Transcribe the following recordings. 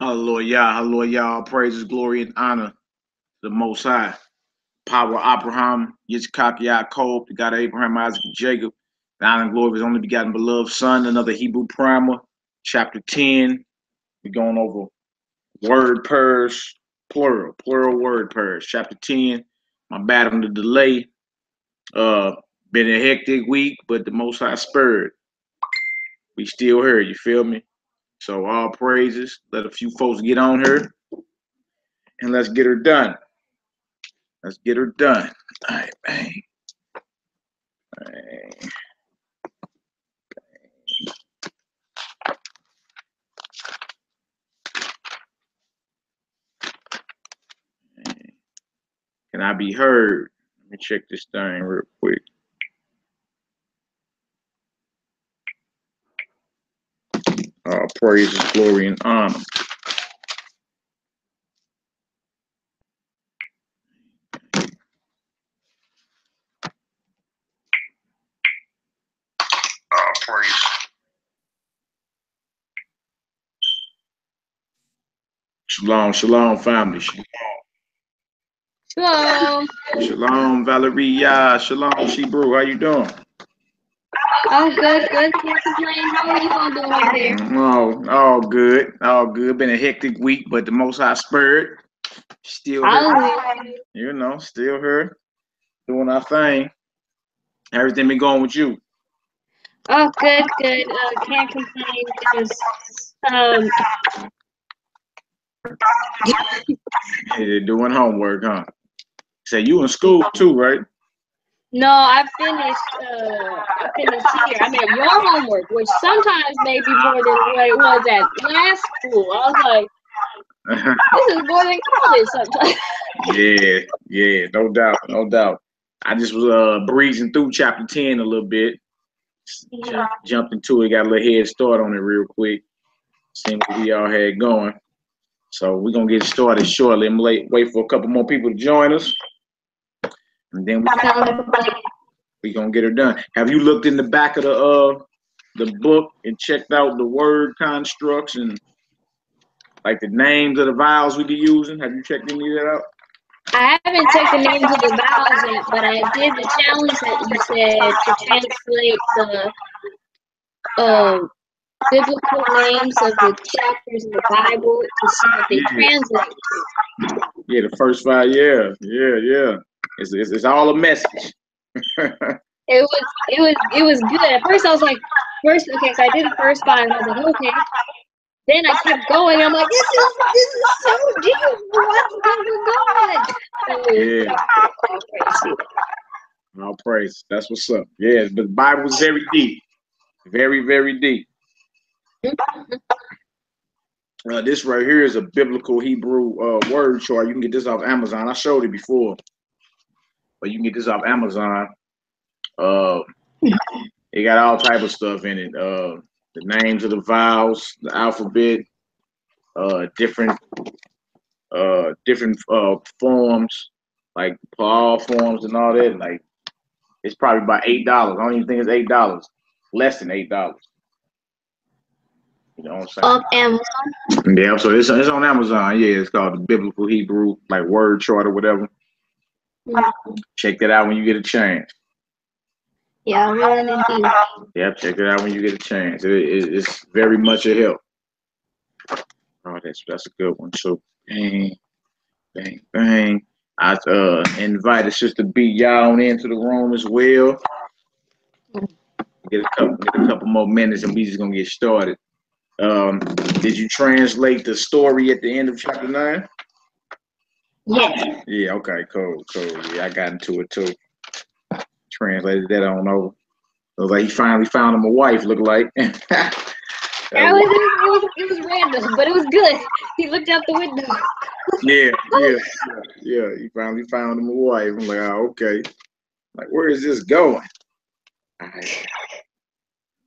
Hallelujah, hallelujah, all praises, glory, and honor to the Most High. Power of Abraham, Yitzchak, Yaakov, the God of Abraham, Isaac, and Jacob. The honor and glory of his only begotten beloved Son, another Hebrew primer, chapter 10. We're going over word pairs, plural word pairs, chapter 10. My bad on the delay. Uh, Been a hectic week, but the Most High spurred. We still here, you feel me? So all praises. Let a few folks get on here, and let's get her done. Let's get her done. All right, bang, bang. Can I be heard? Let me check this thing real quick. Praise, glory, and honor. Praise. Shalom, shalom, family. Shalom. Shalom, Valeria. Shalom, Shebrew. How you doing? Oh, good. Can't complain. How are you all doing over there? All good. All good. Been a hectic week, but the Most High spurred. Still here. You know, still here. Doing our thing. Everything been going with you? Oh, good. Can't complain because Hey, doing homework, huh? Say you in school too, right? No, I finished here. I mean, your homework, which sometimes may be more than what it was at last school. I was like, this is more than college sometimes. Yeah, no doubt. I just was breezing through chapter 10 a little bit. Yeah. Jumped into it, got a little head start on it real quick. Seeing what we all had going. So we're gonna get started shortly. I'm wait for a couple more people to join us. And then we gonna get her done. Have you looked in the back of the book and checked out the word constructs and like the names of the vowels we be using? Have you checked any of that out? I haven't checked the names of the vowels yet, but I did the challenge that you said to translate the biblical names of the chapters in the Bible to see what they translate to. Yeah, the first 5 years. Yeah. It's all a message. It was good. At first I was like, okay, so I did the first 5 and I was like, okay. Then I kept going. I'm like, this is so deep. What's going on? All praise. That's what's up. Yeah, but the Bible is very deep. Very, very deep. This right here is a biblical Hebrew word chart. You can get this off Amazon. I showed it before, but you can get this off Amazon. It got all type of stuff in it. The names of the vowels, the alphabet, different forms, like plural forms and all that. Like it's probably about $8. I don't even think it's $8. Less than $8. You know what I'm saying? Amazon. Yeah, so it's on Amazon. Yeah, it's called the Biblical Hebrew, like word chart or whatever. Check that out when you get a chance. Yeah, really. Yeah, check it out when you get a chance. It's very much a help. Oh, that's a good one. So, bang. I invited Sister B y'all on into the room as well. Get a couple more minutes, and we just gonna get started. Did you translate the story at the end of chapter 9? Yes. Yeah. Okay. Cool. Yeah, I got into it too. Translated that on over. It was like he finally found him a wife. Looked like. It was random, but it was good. He looked out the window. Yeah. He finally found him a wife. I'm like, oh, okay. Like, where is this going? All right.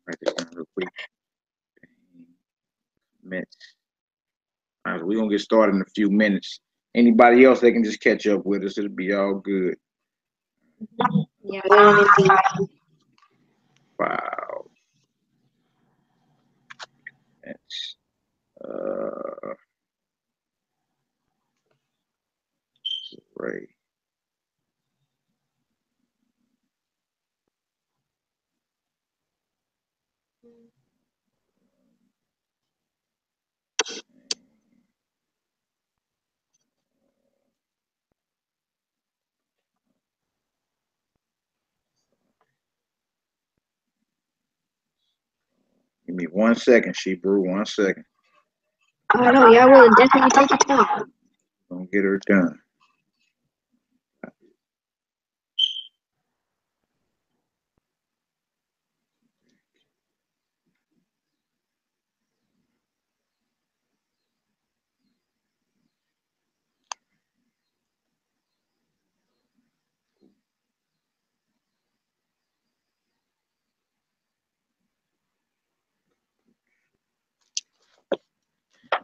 Write this down real quick. Minutes. All right, we're gonna get started in a few minutes. Anybody else, they can just catch up with us. It'll be all good. Yeah. Wow. That's Give me 1 second, Shebrew. 1 second. I know, y'all will definitely take your time. Gonna get her done.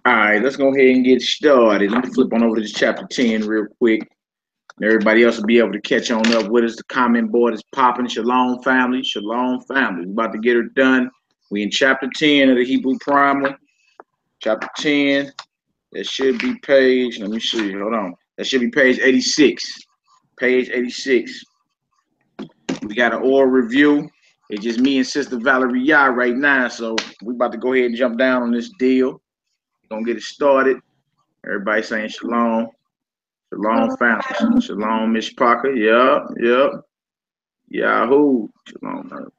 All right, let's go ahead and get started. Let me flip on over to chapter 10 real quick. Everybody else will be able to catch on up with us. The comment board is popping. Shalom, family. Shalom, family. We're about to get her done. We in chapter 10 of the Hebrew Primer. Chapter 10. That should be page, let me see. Hold on. That should be page 86. Page 86. We got an oral review. It's just me and Sister Valerie Yah right now. So we about to go ahead and jump down on this deal. We're going to get it started. Everybody saying shalom. Shalom, family. Shalom, Miss Parker. Yep. Yahoo. Shalom.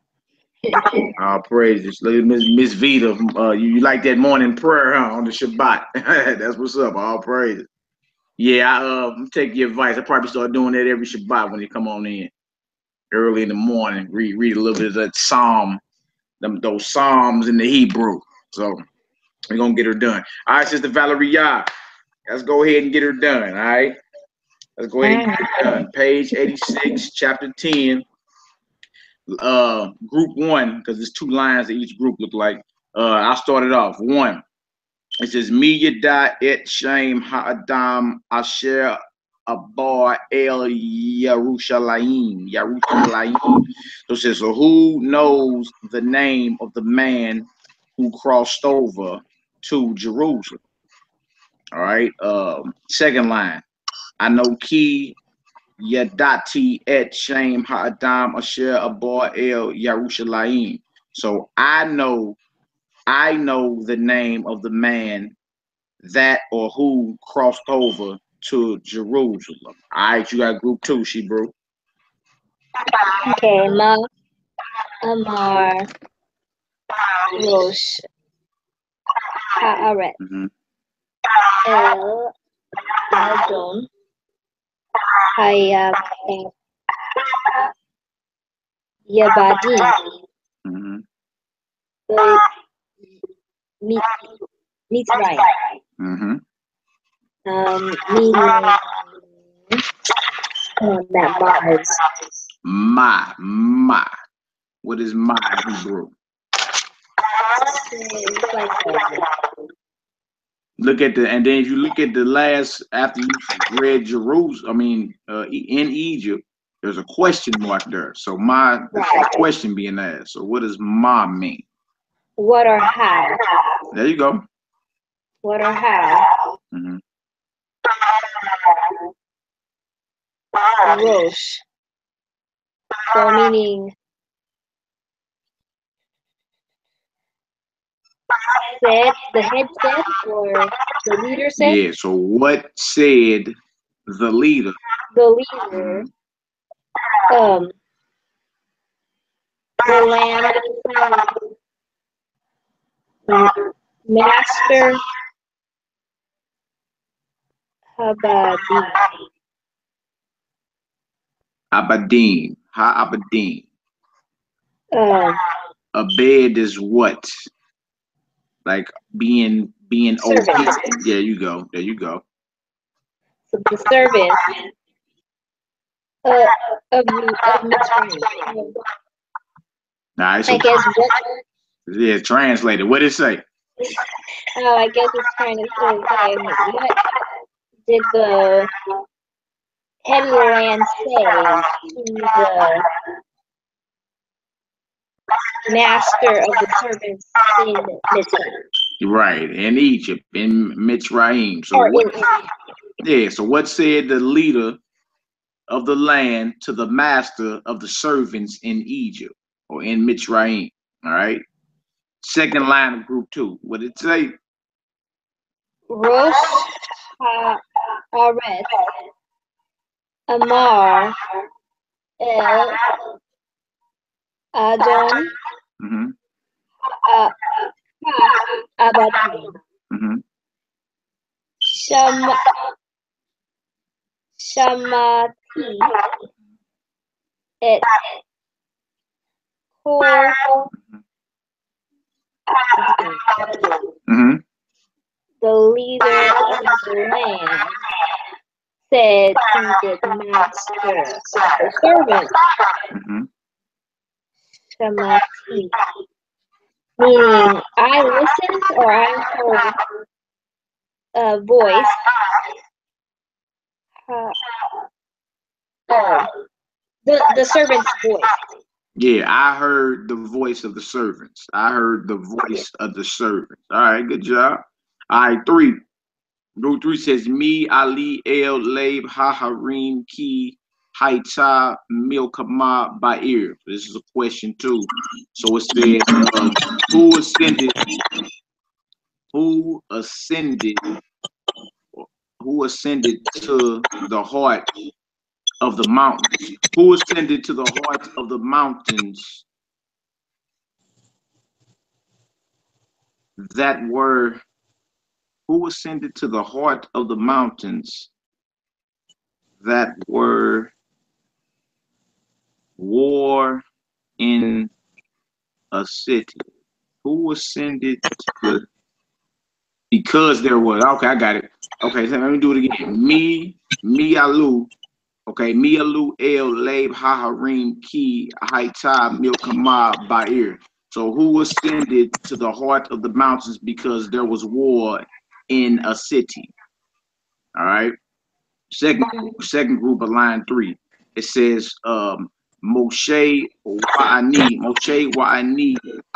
All praises. Miss Vita, you like that morning prayer, huh, on the Shabbat? That's what's up. All praises. Yeah, I'm taking your advice. I probably start doing that every Shabbat when you come on in early in the morning. Read a little bit of that Psalm, those Psalms in the Hebrew. So we're gonna get her done. All right, Sister Valerie Yah. Let's go ahead and get her done. All right. Let's go ahead and get her done. Page 86, chapter 10. Group 1, because there's 2 lines that each group look like. I'll start it off. 1. It says, Mi yada et shem ha'adam asher abar el Yerushalayim. So it says, so who knows the name of the man who crossed over to Jerusalem? All right. Second line. I know ki yadati et shem ha'adam asher abar el Yerushalayim. So I know the name of the man that or who crossed over to Jerusalem. All right, you got group 2, Shebrew. Okay, Ma, Amar, Rosh, Haaret, El, Adon, Hayab, Yabadim, Mitzrayim. Meaning that Mars. Ma. What is ma in Hebrew? Look at the, and then if you look at the last, after you read Jerusalem, in Egypt, there's a question mark there. So ma, there's a question being asked. So what does ma mean? What or how? There you go. What or how? Rosh. So meaning said, the head said, or the leader said? Yeah, so what said the leader? The leader, the lamb, master, Abadim. Abed is what? Like being obedient. There you go. So the servant of Mitzrayim. Nice. I guess what? Yeah, translated. What did it say? I guess it's trying to say, what did the head of the land say to the master of the servants in Mitzrayim? Right, in Egypt, in Mitzrayim. So so what said the leader of the land to the master of the servants in Egypt or in Mitzrayim? All right. Second line of group 2. What did it say? Rosh Haaret, Amar, El, Adon, Abati. Shamati. It core. The leader of the land said to the master, the servant, Shamati, meaning I listened or I heard a voice. The servant's voice. Yeah, I heard the voice of the servants. I heard the voice of the servants. All right, good job. All right, 3. Rule 3 says, Me, Ali, El, Laib, Haharim, Ki, Haita, Milkama, Ba'ir. This is a question too. So it says, who ascended to the heart of the mountains? Who ascended to the heart of the mountains that were, who ascended to the heart of the mountains that were war in a city? Who ascended to, because there was, okay, I got it. Okay, so let me do it again. Me, Alu, okay, Me, Alu, El, Laib, Haharim, Ki, Haita, Milkama, Ba'ir. So who ascended to the heart of the mountains because there was war in a city? All right. Second group of line 3. It says Moshe Wa'ani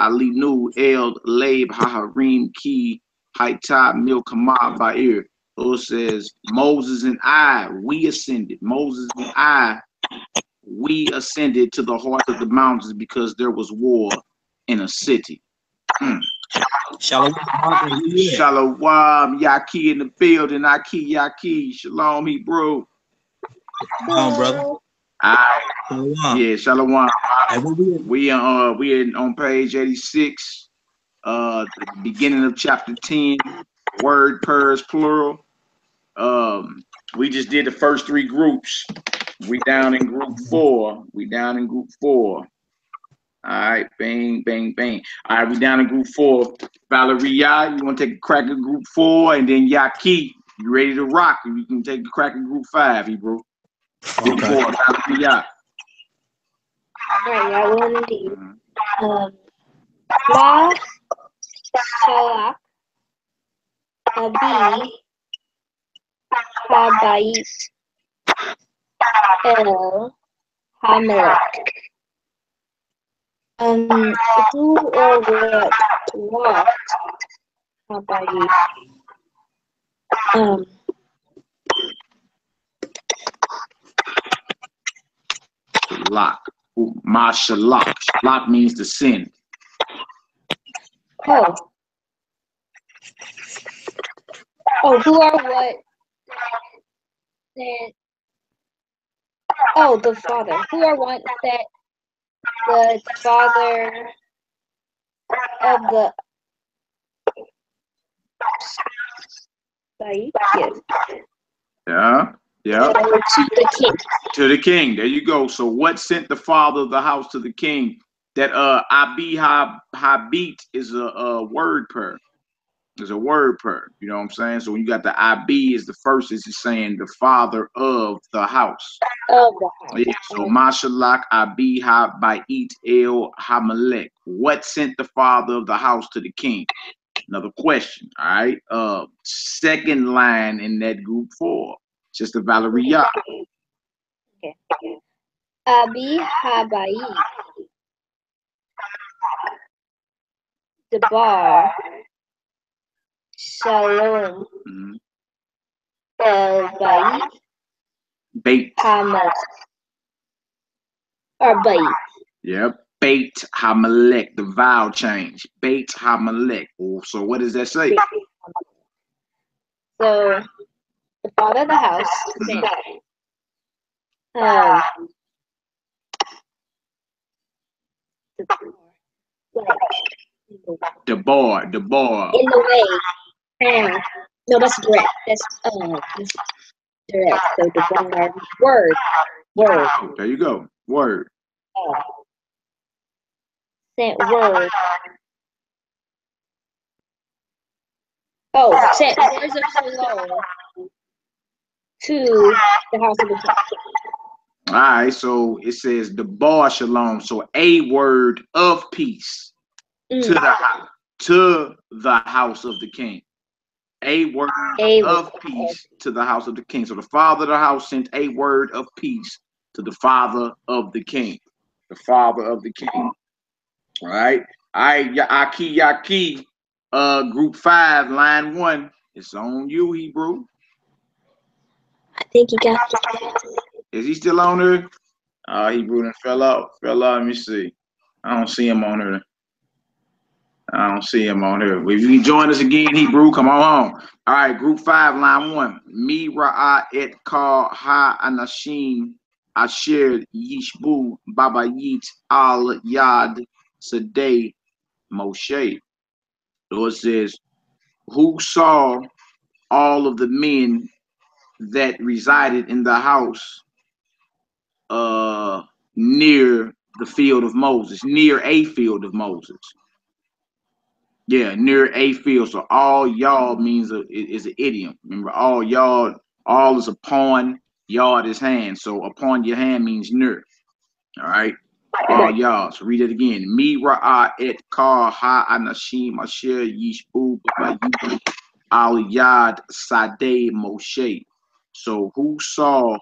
Alinu El Laib Haharim Ki Haita Milkama Ba'ir. So it says Moses and I, we ascended. Moses and I, we ascended to the heart of the mountains because there was war in a city. Shalom, Yaki in the building, Aki, Yaki, Shalom, he bro. Shalom, brother. Shalom. Yeah, Shalom. We on page 86, the beginning of chapter 10, word pairs plural. We just did the first 3 groups. We down in group 4. All right, bang, bang, bang. All right, we down in group 4. Valeria, you want to take a crack at group 4, and then Yaki, you ready to rock? You can take a crack at group 5, Hebrew. Group 4, Valeria. All right, I will indeed. La Shalak Abi Habayit El Hamelech. Who or what walked Habayit? Shalak. Ma Shalak. Shalak means to send. Who or what? The Father. Who or what that the Father of the Yeah. To the king. To the king. There you go. So what sent the father of the house to the king? That Abi Habit is a word pair. There's a word pair. You know what I'm saying? So when you got the Abi is the first, is saying the father of the house. Yeah. So Mashalak Abi Habait El Hamalek. What sent the father of the house to the king? Another question. All right. Second line in that group 4. Sister Valeria. Okay. Abi Habai. Debar. Shalom. El Bait. Hamalek. Or Bait. Yep. Bait Hamalek. The vowel change. Bait Hamalek. So what does that say? So the father of the house said, The bar. The bar. In the way. No, that's direct. That's direct. So the bar. Word. Word. There you go. Word. Sent word. Oh, sent words of shalom to the house of the king. All right, so it says the bar shalom. So a word of peace to the house of the king. A word of peace to the house of the king. So the father of the house sent a word of peace to the father of the king. The father of the king. All right. All right, Yaki, group 5, line 1. It's on you, Hebrew. I think he got it. Is he still on there? Hebrew done fell out. Let me see. I don't see him on here. If you can join us again, Hebrew, come on home. All right, group 5, line 1. Mi ra'a et kal ha anashim asher yishbu babayit al yad sadeh Moshe. So it says, who saw all of the men that resided in the house near the field of Moses, near a field of Moses. Yeah, near a field. So all y'all means is an idiom. Remember, all y'all, all is upon, yard is hand. So upon your hand means near. All right. All y'all. So read it again. Mi ra'a et kal ha anashim asher yishbu al yad sadeh Moshe. So who saw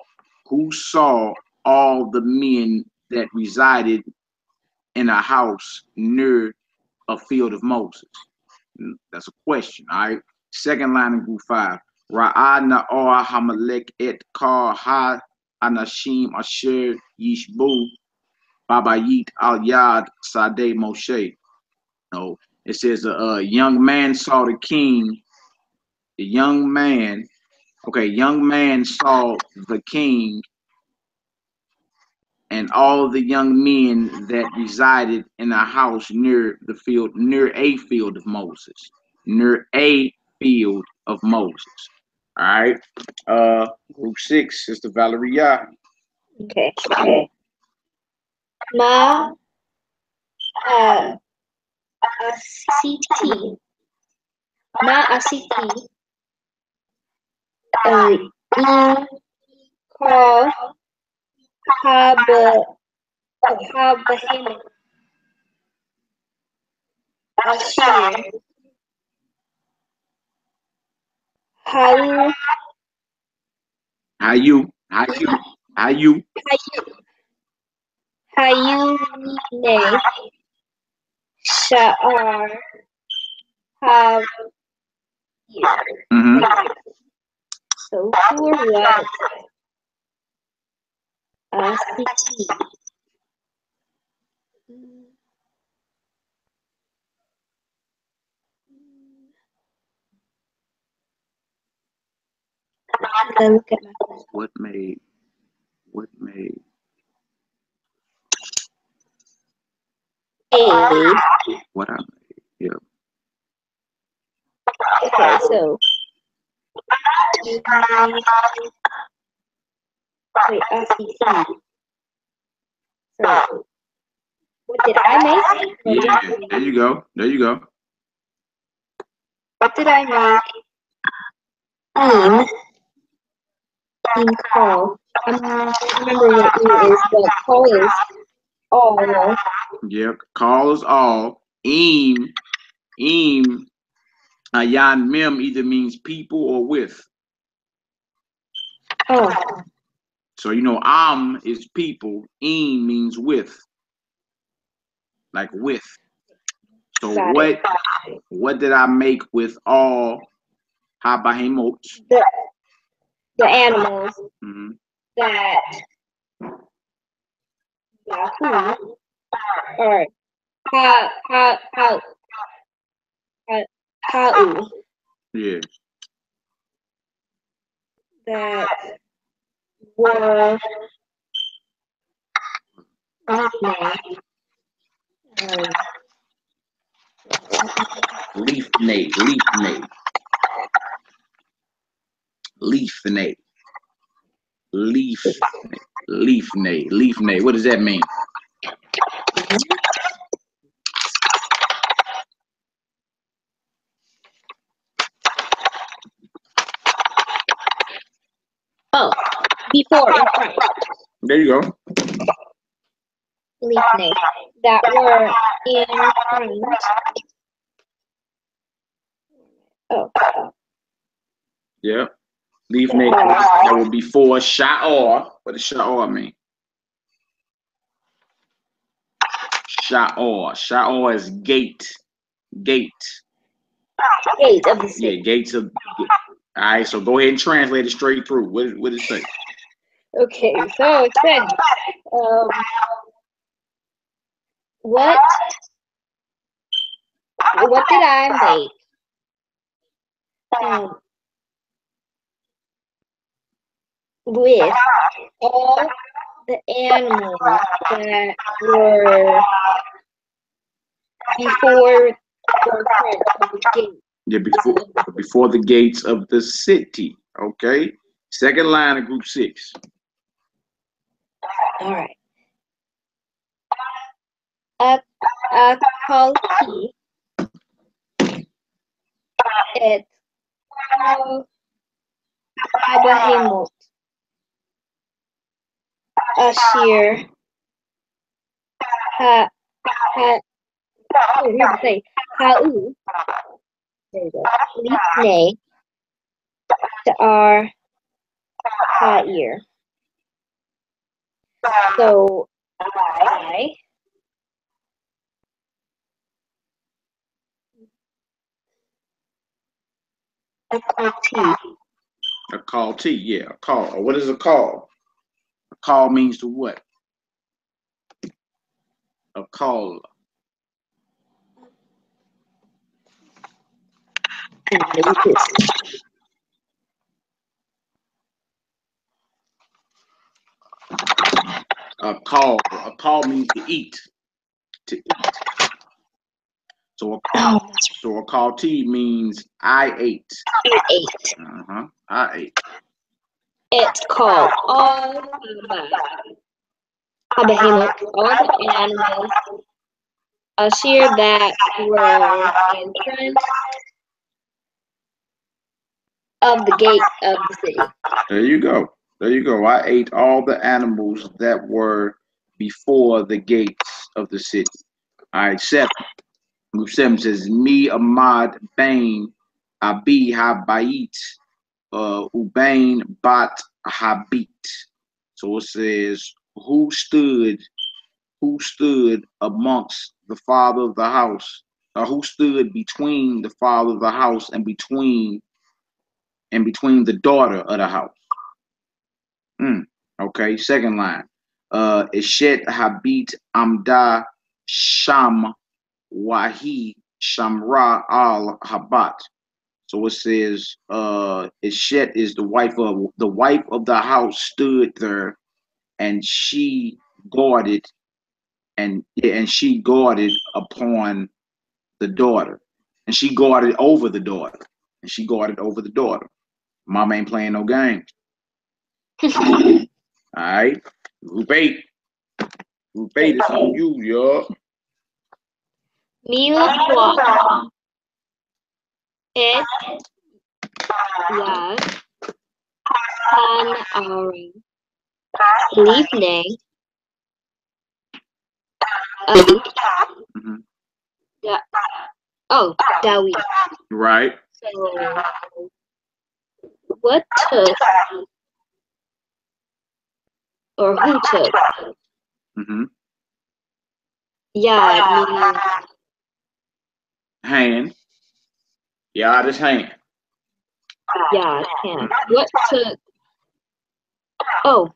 all the men that resided in a house near a field of Moses? That's a question. All right. Second line in group 5. Ra'a na'or hamalek et kal ha anashim asher yishbu babayit al yad sadeh Moshe. No, it says a young man saw the king. The young man saw the king and all the young men that resided in a house near a field of Moses. Near a field of Moses. All right. Group 6, Sister Valeria. Okay. Ma asiti. Ma asiti. Call Habahim Ashir Hayu Hayune Sha'ar Have So who was Asiti? Look at my What made A. what I made? Yeah. Okay, so wait, ACT. So what did I make? Yeah, there you go. What did I make? Call. I don't remember what is, but call is all. Yeah, call is all. Ayan mem either means people or with. Oh. So is people. Means with. Like with. So what did I make with all habahemot? The animals that or how Yeah. that were Leafnate, leafnate, leafnate, leafnate, leafnate. What does that mean? Oh, before in front. There you go. Leafnate that were in front. Oh. Yeah. Leafnate that were before sha'or. What does sha'or mean? Sha'or. Sha'or is gate. Gate. Gate of the city. Yeah, gates of. All right, so go ahead and translate it straight through. What does it say? Okay, so it says, what did I make? With all the animals that were before the gate. Yeah, before the gates of the city. Okay. Second line of group 6. All right. Akalki et Abahimot Ashir Ha weird to say Ha'u. There you go. Lifnei Ta'ar Ha'ir. So I A call T, yeah, a call. What is a call? A call means to what? A call. A call means to eat. To eat. So a call T means I ate. I ate. I ate. It's called all the animals Ashir that were in front of the gate of the city. There you go. There you go. I ate all the animals that were before the gates of the city. All right, 7. Group 7 says, Mi Ahmad Bain Abi Habayit Ubain Bat Habit. So it says, who stood amongst the father of the house, or who stood between the father of the house and between the daughter of the house. Okay, second line. Eshet Habit Amda Sham Wahi Shamra al Habat. So it says Eshet is the wife of the house stood there, and she guarded upon the daughter, and she guarded over the daughter. Mama ain't playing no games. All right, group 8 is on you, y'all. Mila et Yad Han Aram Lifnei Dawid. Right. So what took or who took? Yad meaning hand. Yad is hand. Yad hand. What took? Oh,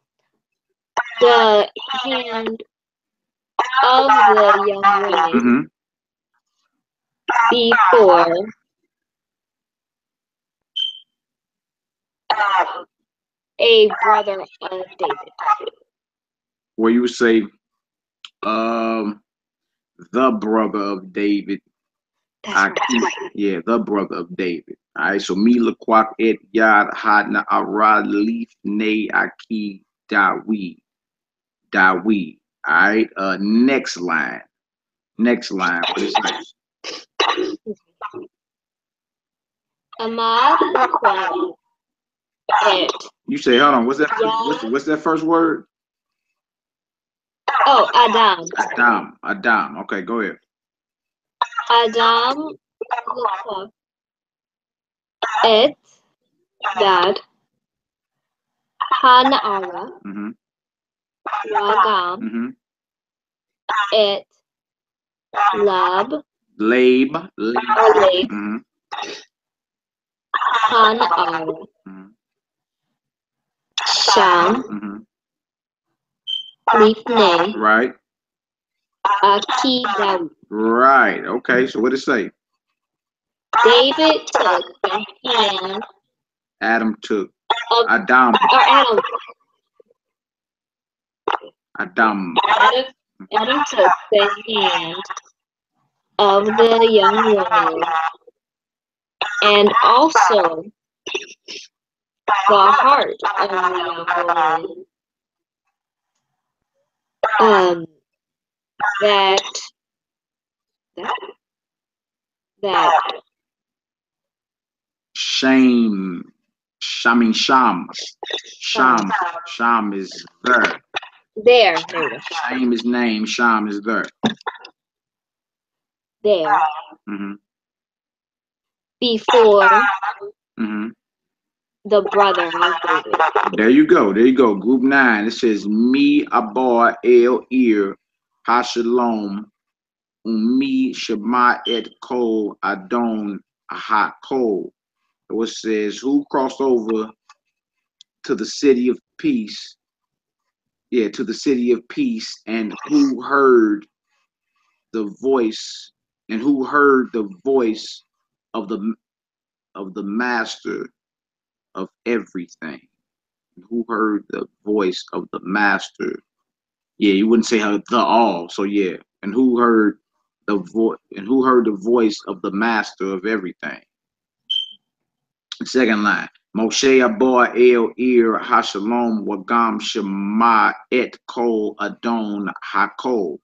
the hand of the young women before a brother of David. Where you would say the brother of David. That's right. Yeah, the brother of David. All right, so mi laquak et yad hadna aralif ne aki Dawi. Dawi. All right, next line. Next line. What is next? Ahmad laquak et. You say, hold on. What's that? What's that first word? Oh, Adam. Adam. Okay, go ahead. Adam laquak et Dad Hanara Wagam et Lab Hanara Sham Lifnei Right. Aki Dawi. Right. Okay. So what did it say? David took the hand. Adam took. Of, Adam. Or Adam. Adam. Adam took the hand of the young woman and also the heart of the young woman. That Shame. Sham is there. There. Shame is name. Sham is there. There. Before the brother of David. There you go. Group 9. It says Mi abar el ir hashalom umi shema et kol adon ha kol. It says who crossed over to the city of peace. Yeah, to the city of peace, and who heard the voice of the master of everything. Who heard the voice of the master? Yeah, you wouldn't say the all. So yeah, and who heard the voice of the master of everything? Second line. Moshe abar el ir hashalom wagam shema et kol adon hakol.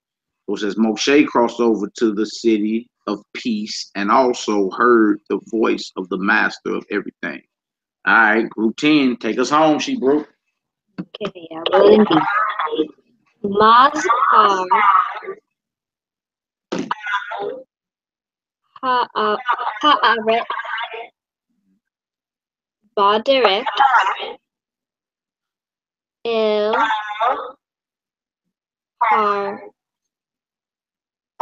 So it says Moshe crossed over to the city of peace and also heard the voice of the master of everything. All right, group 10, take us home, she broke. Okay, I will indeed. Mazhar Ha'aret Baderet El Har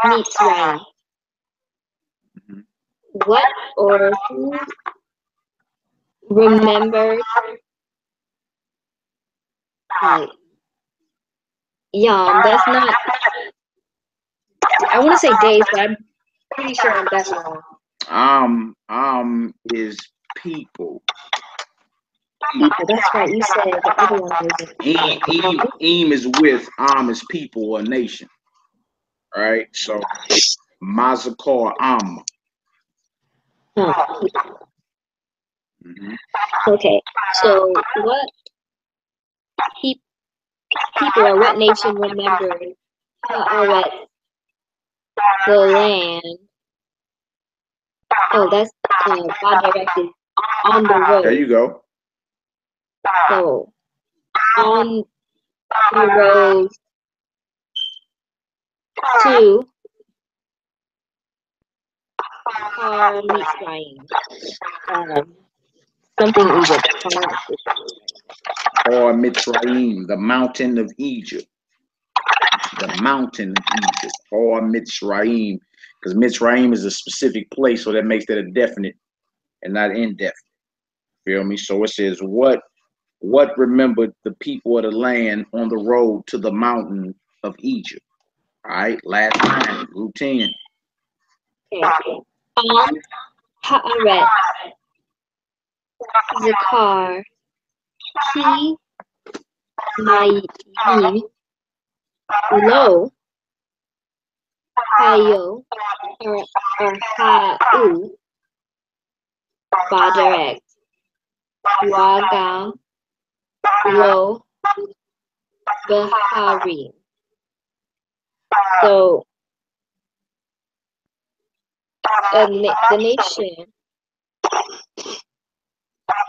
Mitzrayim. What or who remembered that's not. I want to say days, but I'm pretty sure that's wrong. Is people. People, that's right. You said the other one was Em is with, is people or nation. All right, so Mazakor Am. Okay, so what people or what nation remembered the land? Oh, that's God directed on the road. There you go. So on the road to Mitzrayim. Something Egypt. Or Mitzrayim, the mountain of Egypt. The mountain of Egypt. Or Mitzrayim. Because Mitzrayim is a specific place, so that makes that a definite and not indefinite. Feel me? So it says, what remembered the people of the land on the road to the mountain of Egypt? All right, last line, group 10. Okay. Ha'aret Zakar Ki Mayim Lo Hayo, or Hau, Badirect, Wagam, Lo, Bahari. So the nation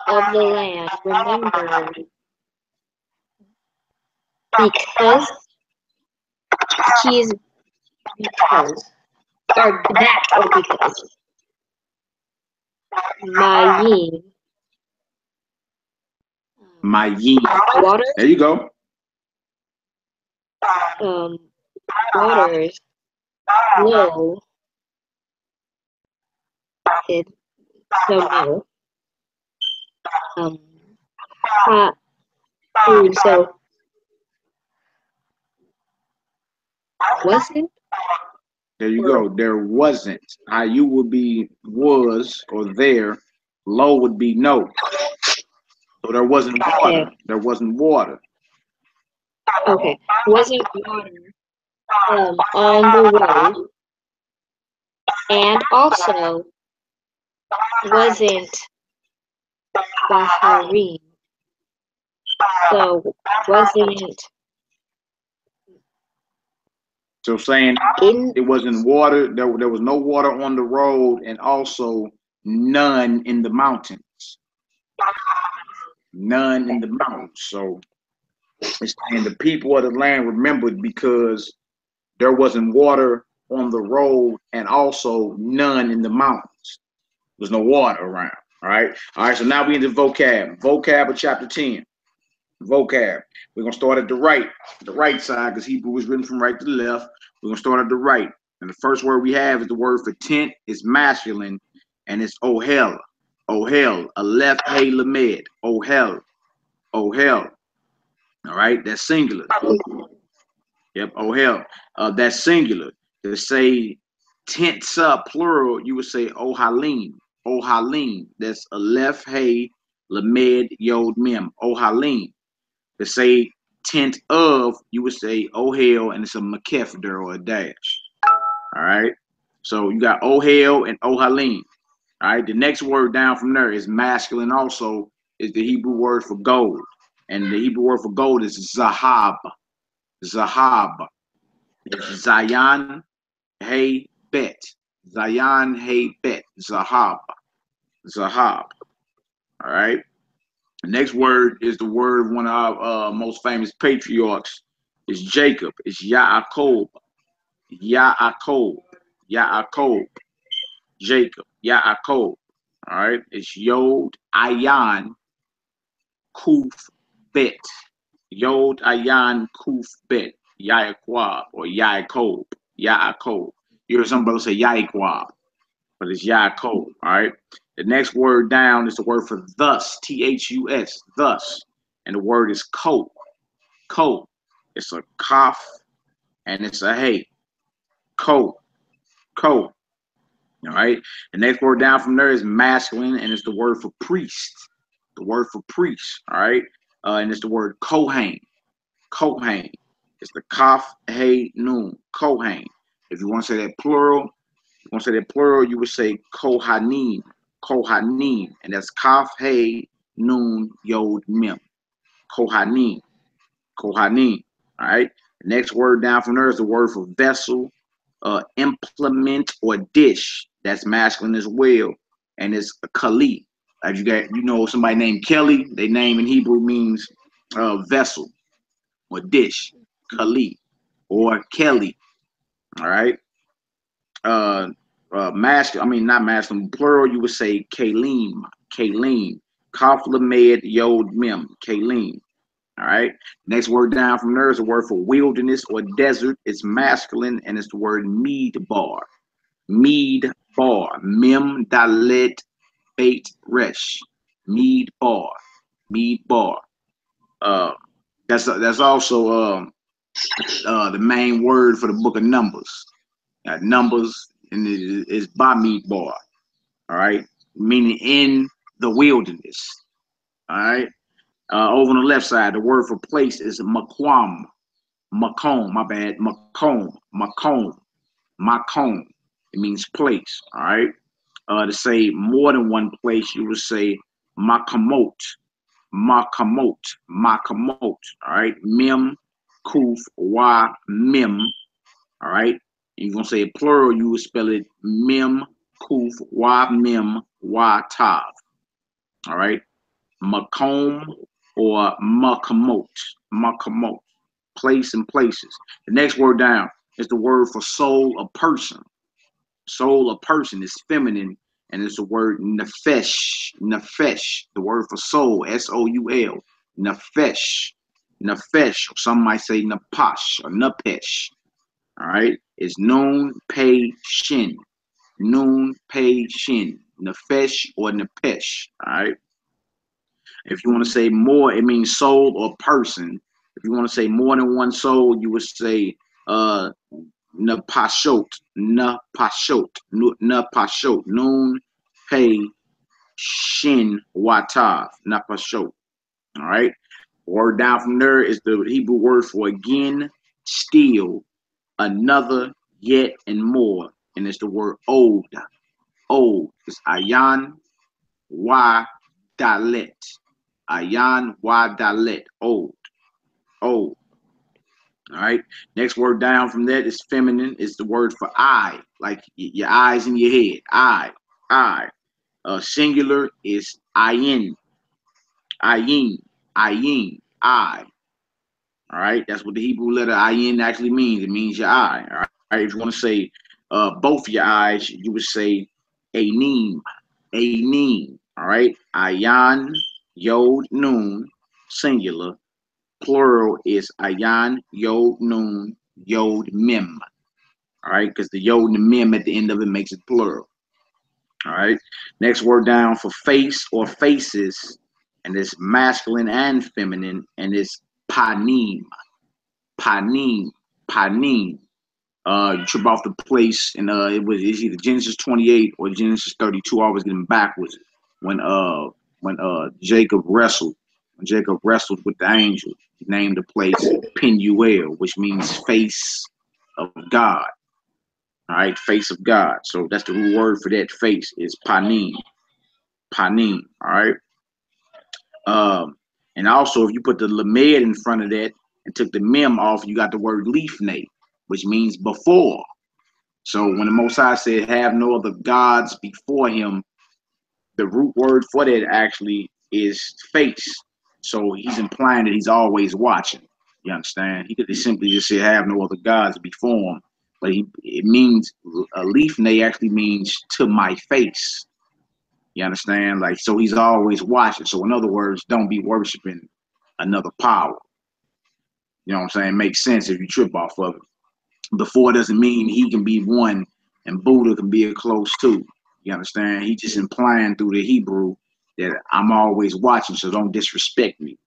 of the land remembered because he's because or that or because Mayim Mayim. water There you go. waters low it so no ha ooh, so wasn't There you go. There wasn't. You would be was or there. Low would be no. So there wasn't water. okay There wasn't water. okay wasn't water on the road and also wasn't Baharim so wasn't So saying in it wasn't water. There was no water on the road, and also none in the mountains. None in the mountains. So it's saying the people of the land remembered because there wasn't water on the road, and also none in the mountains. There's no water around. All right. All right. So now we into vocab. Vocab of chapter 10. Vocab. We're gonna start at the right side, because Hebrew was written from right to left. We're gonna start at the right. And the first word we have is the word for tent. It's masculine, and it's ohel. Ohel. Aleph hey lamed. Ohel. Ohel. All right. That's singular. Yep. Ohel. That's singular. To say tents up plural, you would say ohalim. Ohalim. That's Aleph hey lamed yod mem. Ohalim. To say tent of, you would say ohel, and it's a makef there or a dash. All right. So you got ohel and ohalim. All right. The next word down from there is masculine. Also, is the Hebrew word for gold, and the Hebrew word for gold is zahab. Zahab. It's Zayan hey bet. Zayan hey bet. Zahab. Zahab. All right. The next word is the word of one of our most famous patriarchs. Is Jacob. It's Yaakov. Yaakov. Yaakov. Jacob. Yaakov. All right. It's Yod Ayan Kuf Bet. Yod Ayan Kuf Bet. Yaakov or Yaakov. Yaakov. You hear some brothers say Yaakov, but it's Yaakov. All right. The next word down is the word for thus. Thus. Thus. And the word is ko. Ko. It's a kaf and it's a hey. Ko. Ko. All right. The next word down from there is masculine, and it's the word for priest. The word for priest. All right. And it's the word kohen. Kohen. It's the kaf, hey, noon. Kohen. If you want to say that plural, you would say kohanim. Kohanim. And that's kaf, hey, noon, yod, mem. Kohanim. Kohanim. All right. The next word down from there is the word for vessel, implement, or dish. That's masculine as well, and it's a kali. Like somebody named Kelly. They name in Hebrew means vessel or dish, kali, or Kelly. All right. Masculine. I mean, not masculine. Plural. You would say kalim. Kalim. Kaf lamed yod mem. Kalim. All right. Next word down from there is a word for wilderness or desert. It's masculine, and it's the word midbar. Midbar. Mem dalet bait resh. Midbar. Midbar. That's also the main word for the book of Numbers. Numbers and it is Bamidbar. All right. Meaning in the wilderness. All right. Over on the left side, the word for place is makwam. Makom, my bad. Makom. Makom. Makom. It means place. All right. To say more than one place, you would say makamot, makamot, makamot. All right. Mem, kuf, wa, mem. All right. And you're gonna say plural, you would spell it mem, kuf, wa, mem, wa, tav. All right. Makom or makamot, makamot. Place and places. The next word down is the word for soul, a person. Soul, a person is feminine, and it's the word nefesh. Nefesh, the word for soul, S-O-U-L. Nefesh. Nefesh, or some might say napash or napesh. All right, it's noon, pei, shin. Noon, pei, shin. Nefesh or nepesh. All right. If you want to say more, it means soul or person. If you want to say more than one soul, you would say uh napashot, napashot, napashot, noon, pei, shin, watav, napashot. All right. Word down from there is the Hebrew word for again, still, another, yet, and more. And it's the word old. Old. It's ayan, wa, dalet. Ayan, wa, dalet. Old. Old. All right. Next word down from that is feminine. It's the word for eye, like your eyes in your head. Eye, eye. Singular is ayin, ayin, ayin, eye. All right. That's what the Hebrew letter ayin actually means. It means your eye. All right. If you want to say both your eyes, you would say anim, anim. All right. Ayan, yod, noon, singular. Plural is ayan, yod, noon, yod, mem. All right, because the yod and the mem at the end of it makes it plural. All right. Next word down for face or faces, and it's masculine and feminine, and it's panim, panim, panim. You trip off the place, and it's either Genesis 28 or Genesis 32. I always get them backwards. When Jacob wrestled, when Jacob wrestled with the angel, he named the place Penuel, which means face of God. All right, face of God. So that's the root word for that face is panim, panim. All right. And also, if you put the lamed in front of that and took the mem off, you got the word lifnei, which means before. So when the Most High said, "Have no other gods before Him," the root word for that actually is face. So he's implying that He's always watching. You understand? He could simply just say, "Have no other gods before Him," but it means a lifnei actually means to my face. You understand? Like, so He's always watching. So in other words, don't be worshiping another power. You know what I'm saying? Makes sense if you trip off of it. Before doesn't mean He can be one and Buddha can be a close two. You understand? He just implying through the Hebrew that I'm always watching, so don't disrespect me.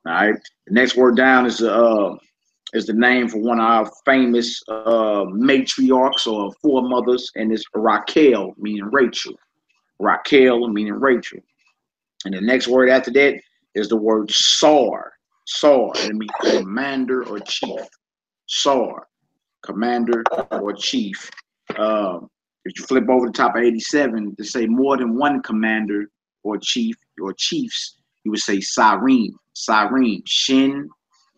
All right. The next word down is the name for one of our famous matriarchs or foremothers, and it's Raquel, meaning Rachel. Raquel, meaning Rachel. And the next word after that is the word Sar. Sar. It means commander or chief. Sar. Commander or chief. If you flip over the top of 87 to say more than one commander or chief or chiefs, you would say Sarim. Sarim. Shin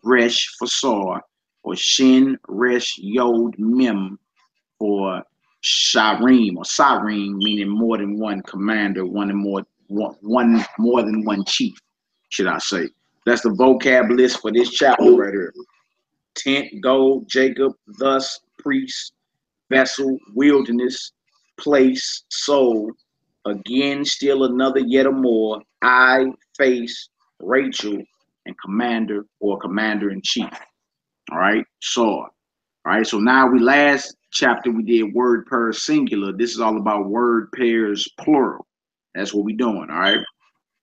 Resh for Sar, or Shin Resh Yod Mem for Sharim, or Sarim, meaning more than one commander, one more than one chief, should I say. That's the vocab list for this chapter right here. Tent, gold, Jacob, thus, priest, vessel, wilderness, place, soul, again, still another, yet a more, I, face, Rachel, and commander or commander in chief. All right, sword. All right, so now last chapter we did word pairs singular. This is all about word pairs plural. That's what we're doing. All right.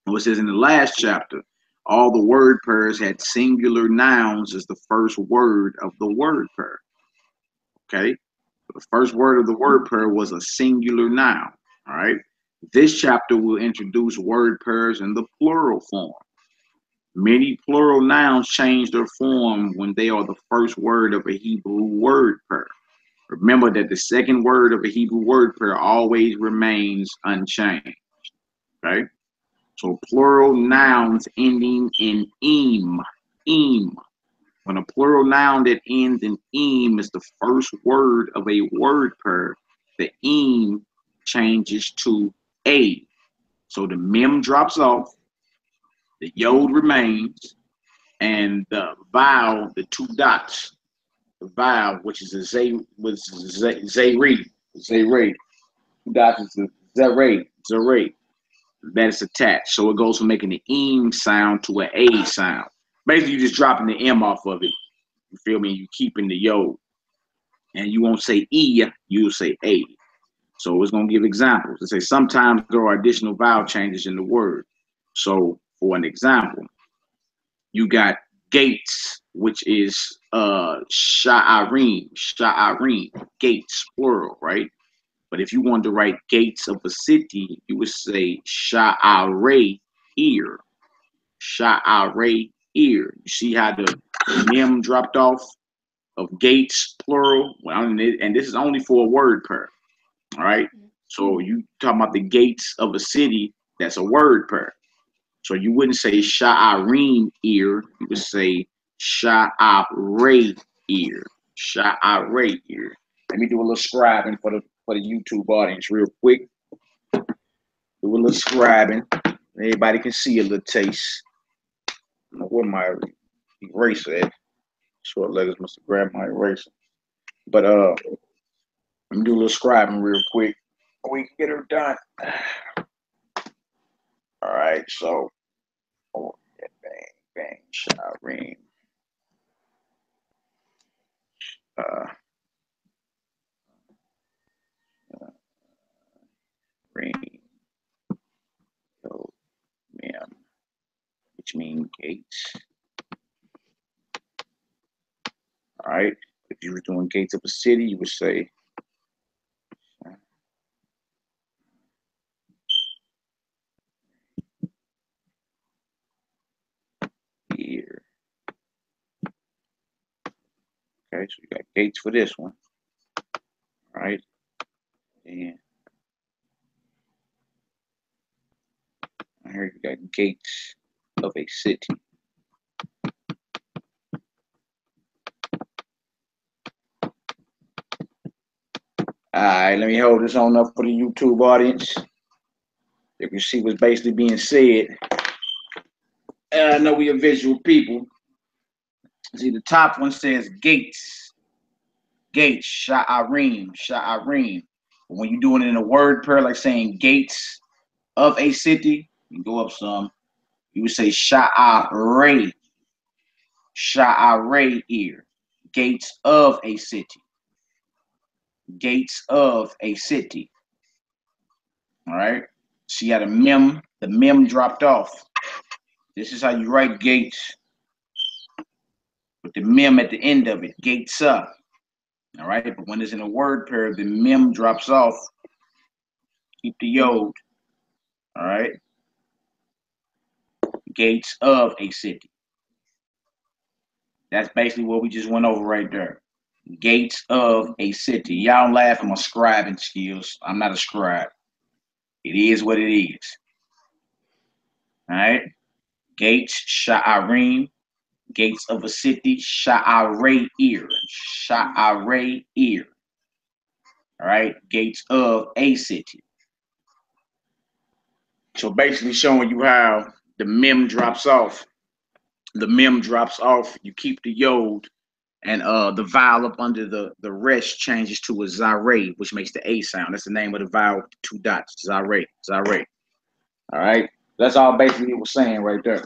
It says in the last chapter, all the word pairs had singular nouns as the first word of the word pair. Okay. So the first word of the word pair was a singular noun. All right. This chapter will introduce word pairs in the plural form. Many plural nouns change their form when they are the first word of a Hebrew word pair. Remember that the second word of a Hebrew word pair always remains unchanged. Okay? So plural nouns ending in im. When a plural noun that ends in im is the first word of a word pair, the im changes to a. So the mem drops off, the yod remains, and the vowel, the two dots, the vowel, which is a zay, zayre, two dots is a zare, that is attached. So it goes from making the eem sound to an a sound. Basically, you're just dropping the m off of it. You feel me? You keeping the yod, and you won't say e, you'll say a. So it's gonna give examples. It say sometimes there are additional vowel changes in the word. So for an example, you got gates, which is sha'arim, gates plural, right? But if you wanted to write gates of a city, you would say sha'are ear, sha'are ear. You see how the mem dropped off of gates plural, and this is only for a word pair. All right. So you talking about the gates of a city, that's a word pair. So you wouldn't say sha'arim ear, you would say sha'are ear. Sha'are ear. Let me do a little scribing for the YouTube audience real quick. Do a little scribing. Everybody can see a little taste. I don't know where my eraser at. Short letters must have grabbed my eraser. But let me do a little scribing real quick. We can get her done. All right, so bang, sha'arim. Ring, mem, which means gates. All right. If you were doing gates of a city, you would say here. Okay, so you got gates for this one. All right. And here you got gates of a city. All right, let me hold this on up for the YouTube audience. You can see what's basically being said. I know we are visual people. See, the top one says gates. Gates, sha'arim. But when you're doing it in a word pair, like saying gates of a city, you go up some, you would say sha'are ear. Gates of a city. Gates of a city. All right. See how the mem dropped off. This is how you write gates with the mem at the end of it. Gates up. All right. But when it's in a word pair, the mem drops off. Keep the yod. All right. Gates of a city. That's basically what we just went over right there. Gates of a city. Y'all don't laugh at my scribing skills. I'm not a scribe. It is what it is. All right. Gates, sha'arim. Gates of a city, sha'are ear. Sha'are ear. All right. Gates of a city. So basically showing you how the mem drops off. The mem drops off. You keep the yod, and the vowel up under the rest changes to a zare, which makes the a sound. That's the name of the vowel, two dots. Zare. All right. That's all basically it was saying right there.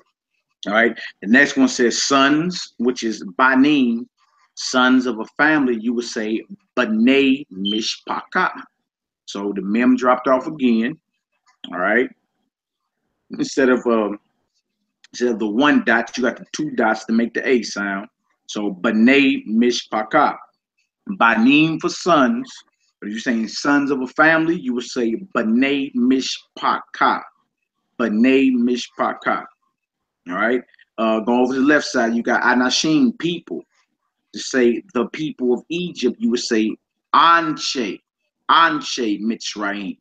All right. The next one says sons, which is banim, sons of a family. You would say b'nai mishpaka. So the mem dropped off again. All right. Instead of the one dot, you got the two dots to make the a sound. So b'nai mishpaka. Banim for sons. But if you're saying sons of a family, you would say b'nai mishpaka. B'nai mishpaka. All right. Go over to the left side, you got anashim, people. To say the people of Egypt, you would say Anshe, Anshe Mitzrayim,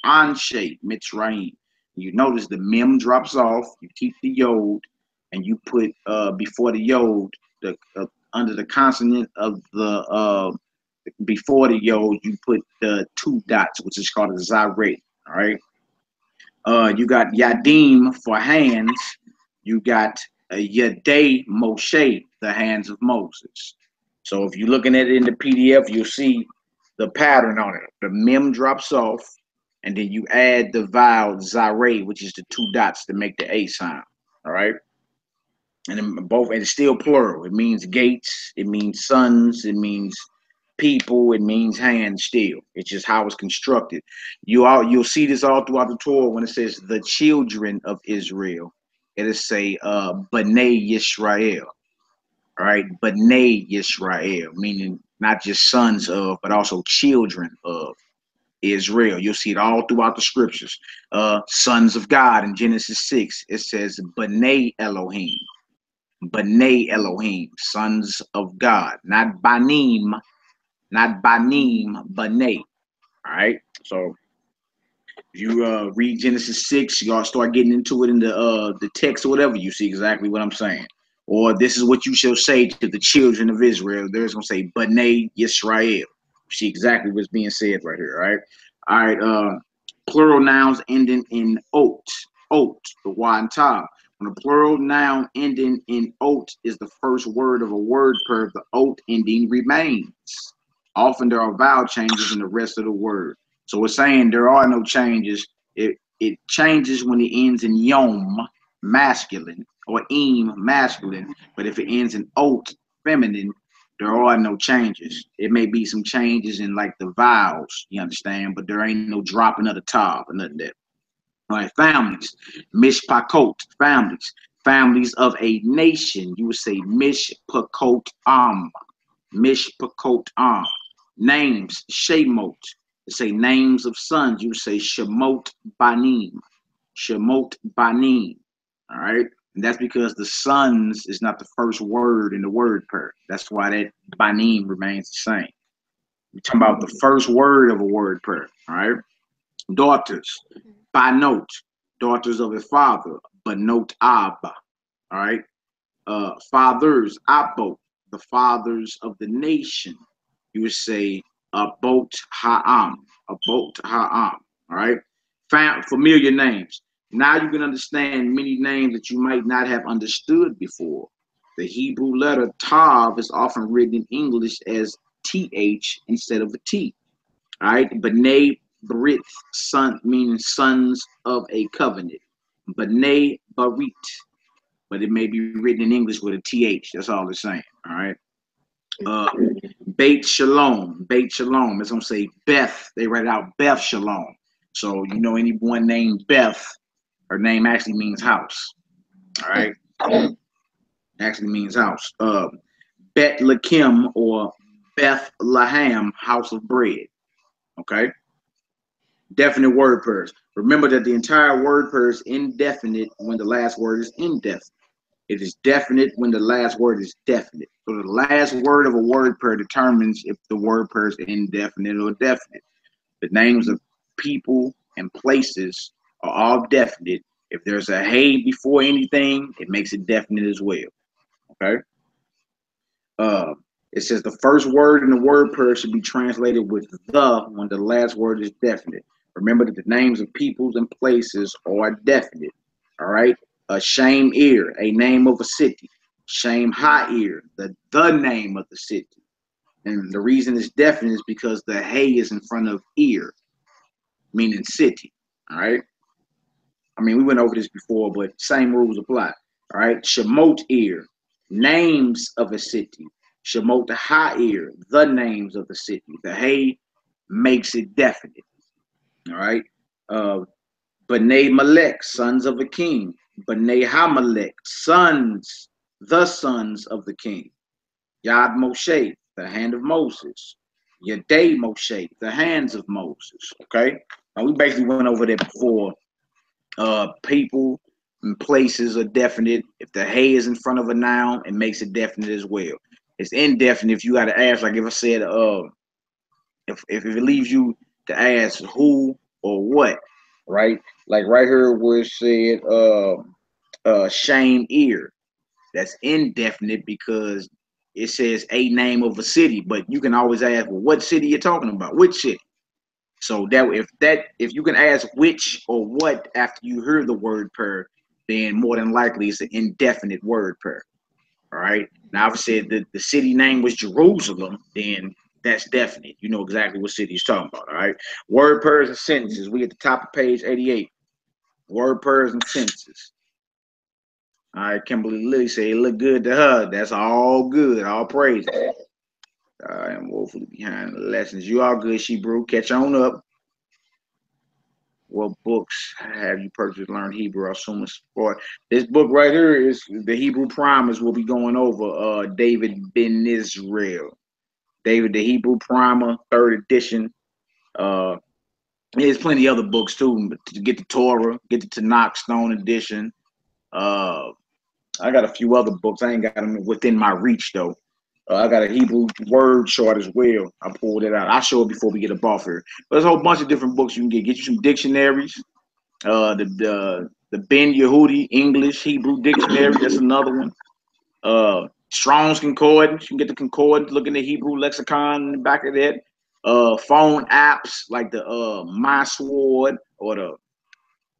Anshe Mitzrayim. You notice the mem drops off. You keep the yod, and you put before the yod, the under the consonant of the before the yod, you put the two dots, which is called a zirate. All right. You got yadim for hands. You got Yadei Moshe, the hands of Moses. So if you're looking at it in the PDF, you'll see the pattern on it. The mem drops off, and then you add the vowel zare, which is the two dots to make the A sound. All right. And then both, and it's still plural. It means gates, it means sons, it means people, it means hands still. It's just how it's constructed. You'll see this all throughout the Torah when it says the children of Israel. It'll say B'nai Yisrael. All right, B'nai Yisrael, meaning not just sons of, but also children of Israel. You'll see it all throughout the scriptures. Sons of God in Genesis 6, it says B'nai Elohim. B'nai Elohim, sons of God, not Banim, B'nai. All right, so if you read Genesis 6, y'all start getting into it in the text or whatever, you see exactly what I'm saying. Or this is what you shall say to the children of Israel. There's gonna say B'nai Yisrael. You see exactly what's being said right here. All right. Plural nouns ending in ot, the wa and ta. When a plural noun ending in ot is the first word of a word pair, the ot ending remains. Often there are vowel changes in the rest of the word. So we're saying there are no changes. It changes when it ends in yom, masculine, or im, masculine. But if it ends in ot, feminine, there are no changes. It may be some changes in like the vowels, you understand, but there ain't no dropping of the top or nothing there. All right, families, mishpakot, families of a nation. You would say mishpakot mishpakot names, shemot. To say names of sons, you would say shemot banim, all right, and that's because the sons is not the first word in the word pair. That's why that banim remains the same. We're talking about the first word of a word pair. All right. Daughters, banot, daughters of a father, banot abba. All right. Fathers, abot, the fathers of the nation. You would say abot ha'am, abot ha'am. All right. Familiar names. Now you can understand many names that you might not have understood before. The Hebrew letter tav is often written in English as th instead of a t. All right. B'nai Brit, son, meaning sons of a covenant. B'nai Barit, but it may be written in English with a th. That's all it's saying. All right. Beit Shalom. It's gonna say Beth. They write it out Beth Shalom. So you know anyone named Beth, her name actually means house. All right. Actually means house. Bet Lakim or Beth Laham, house of bread. Okay. Definite word pairs. Remember that the entire word pair is indefinite when the last word is indefinite. It is definite when the last word is definite. So the last word of a word pair determines if the word pair is indefinite or definite. The names of people and places are all definite. If there's a hey before anything, it makes it definite as well. Okay. It says the first word in the word pair should be translated with the when the last word is definite. Remember that the names of peoples and places are definite. All right. A shame ear, a name of a city. Shame ha'ir, the name of the city. And the reason it's definite is because the hey is in front of ear, meaning city. All right. I mean, we went over this before, but same rules apply. All right. Shemot ear, names of a city. Shemot ha'ir, the names of the city. The hey makes it definite. All right. B'nai Malek, sons of a king. B'nai Hamalek, the sons of the king. Yad Moshe, the hand of Moses. Yadei Moshe, the hands of Moses. Okay. Now we basically went over that before. People and places are definite. If the hey is in front of a noun, it makes it definite as well. It's indefinite if you got to ask, like if I said, if it leaves you to ask who or what, right? Like right here where it said shame ear. That's indefinite because it says a name of a city, but you can always ask, well, what city you're talking about, which city. So if you can ask which or what after you hear the word per, then more than likely it's an indefinite word per. All right. Now, if I said that the city name was Jerusalem, then that's definite. You know exactly what city he's talking about. All right. Word pairs and sentences. We at the top of page 88. Word pairs and sentences. All right. Kimberly Lilly say it look good to her. That's all good. All praises. I am woefully behind the lessons. You all good, Shebrew. Catch on up. What books have you purchased to learn Hebrew? I assume it's for this book right here is the Hebrew Primers we'll be going over. David Ben Israel. David the Hebrew Primer, 3rd edition. There's plenty of other books too. But to get the Torah, get the Tanakh Stone edition. I got a few other books. I ain't got them within my reach though. I got a Hebrew word chart as well. I pulled it out. I'll show it before we get up off here. But there's a whole bunch of different books you can get. Get you some dictionaries. The Ben Yehudi English Hebrew Dictionary. That's another one. Strong's Concordance. You can get the Concordance. Look in the Hebrew lexicon in the back of that. Phone apps like the My Sword or the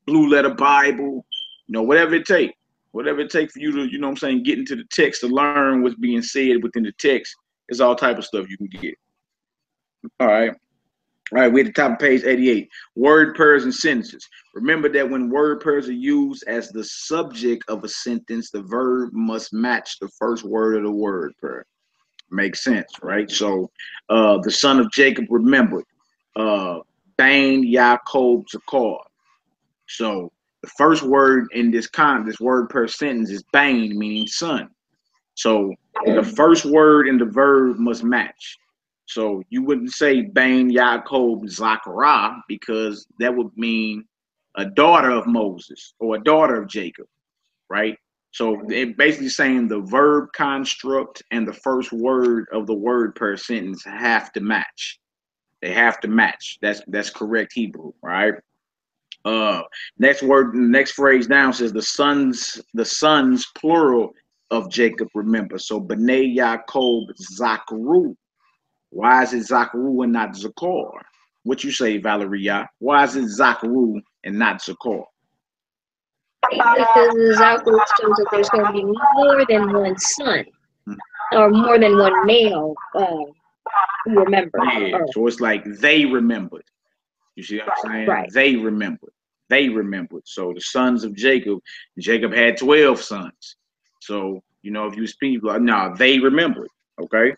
Blue Letter Bible. You know, whatever it takes. Whatever it takes for you to, you know what I'm saying, get into the text to learn what's being said within the text. There's all type of stuff you can get. All right. All right, we're at the top of page 88. Word pairs and sentences. Remember that when word pairs are used as the subject of a sentence, the verb must match the first word of the word pair. Makes sense, right? So the son of Jacob remembered. Bain, Yaakov, Zakar. So the first word in this word per sentence is Bain, meaning son. So the first word in the verb must match. So you wouldn't say Bain, Yaakov, Zachariah because that would mean a daughter of Moses or a daughter of Jacob, right? So it basically saying the verb construct and the first word of the word per sentence have to match. They have to match. That's correct Hebrew, right? Next phrase down says the sons plural of Jacob remember. So B'nai Yaakov Zachru. Why is it Zachru and not Zakar? What you say, Valeria? Why is it Zachru and not Zakar? Because the Zachariah shows that there's going to be more than one son, or more than one male who remember. Yeah, so it's like they remembered. You see what I'm saying? Right. They remembered. They remembered. So the sons of Jacob had 12 sons. So, you know, if you speak, no, they remembered. Okay.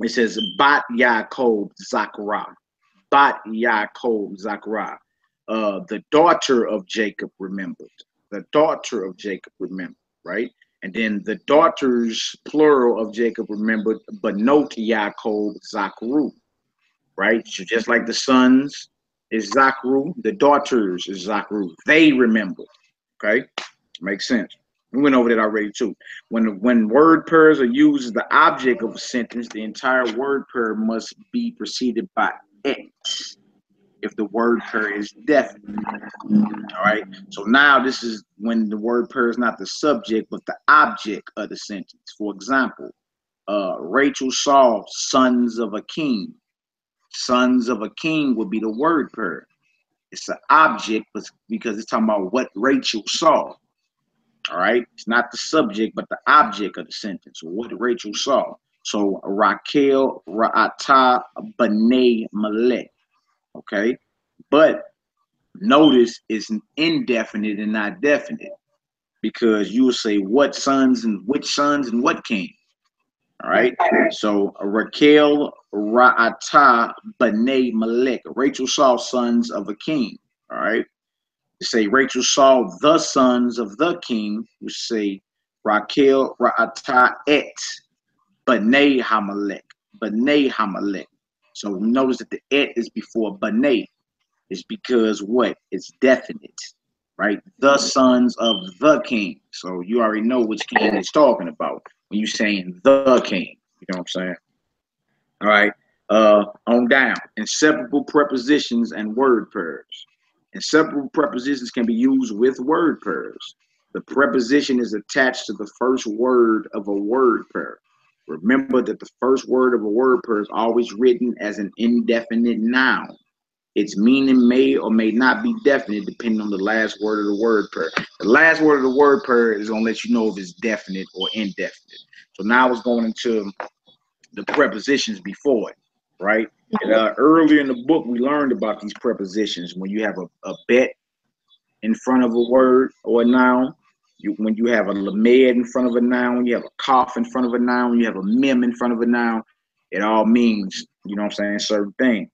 It says Bat Yaakov Zachariah. Bat Yaakov Zachariah. The daughter of Jacob remembered. The daughter of Jacob remembered, right? And then the daughters, plural of Jacob remembered, Banot Yaakov Zachru, right? So just like the sons is Zachru, the daughters is Zachru. They remembered, okay? Makes sense. We went over that already too. When word pairs are used as the object of a sentence, the entire word pair must be preceded by X if the word pair is definite. All right. So now this is when the word pair is not the subject but the object of the sentence. For example, Rachel saw sons of a king. Sons of a king would be the word pair. It's an object because it's talking about what Rachel saw. All right, it's not the subject, but the object of the sentence, what Rachel saw. So Raquel Ra'ata B'nai Malek. Okay, but notice it's indefinite and not definite because you will say what sons and which sons and what king. All right, so Raquel Ra'ata B'nai Malek. Rachel saw sons of a king. All right. Say Rachel saw the sons of the king, you say Raquel Ra'ata et B'nai Hamalek. B'nai Hamalek. So notice that the et is before B'nai. It's because what? It's definite, right? The sons of the king. So you already know which king it's talking about when you're saying the king. You know what I'm saying? All right. On down. Inseparable prepositions and word pairs. Inseparable prepositions can be used with word pairs. The preposition is attached to the first word of a word pair. Remember that the first word of a word pair is always written as an indefinite noun. Its meaning may or may not be definite depending on the last word of the word pair. The last word of the word pair is going to let you know if it's definite or indefinite. So now it's going into the prepositions before it, right? Earlier in the book, we learned about these prepositions. When you have a bet in front of a word or a noun, when you have a lamed in front of a noun, when you have a cough in front of a noun, when you have a mem in front of a noun, it all means, you know what I'm saying, certain things.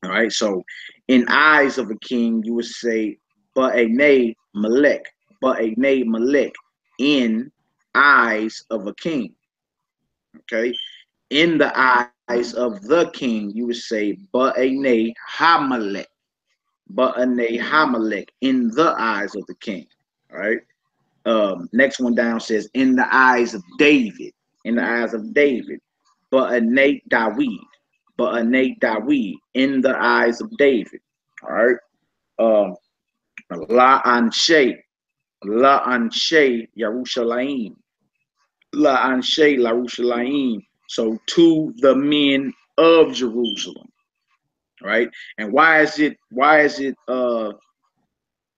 All right, so in eyes of a king, you would say ba'enei malek, ba'enei malek, in eyes of a king. Okay, in the eyes of the king, you would say ba'enei hamalek, ba'enei hamalek, in the eyes of the king. All right. Next one down says in the eyes of David, in the eyes of David, ba'enei Dawid, ba'enei Dawid, in the eyes of David. All right. La anshe Yerushalayim, la anshe Yerushalayim. So to the men of Jerusalem, right? And why is it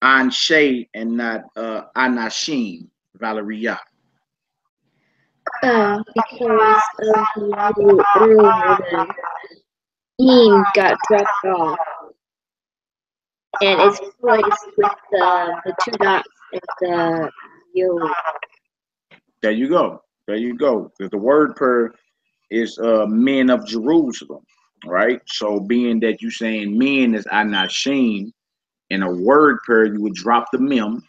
anshe and not anashim, Valeria? Because of the rule earlier, the "im" got dropped off, and it's replaced with the two dots and the "yo." There you go. There you go. The word per is men of Jerusalem, right? So being that you saying men is anashim, in a word pair, you would drop the mem,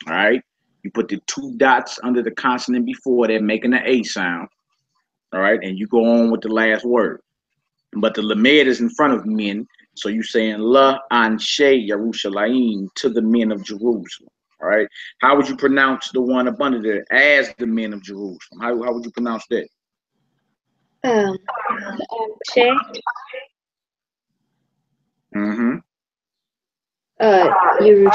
all right? You put the two dots under the consonant before that, making the A sound, all right? And you go on with the last word. But the lamed is in front of men, so you saying la anshe Yerushalayim, to the men of Jerusalem, all right? How would you pronounce the one up under there, as the men of Jerusalem? How would you pronounce that? Shay. Mm-hmm. Yerushalayim.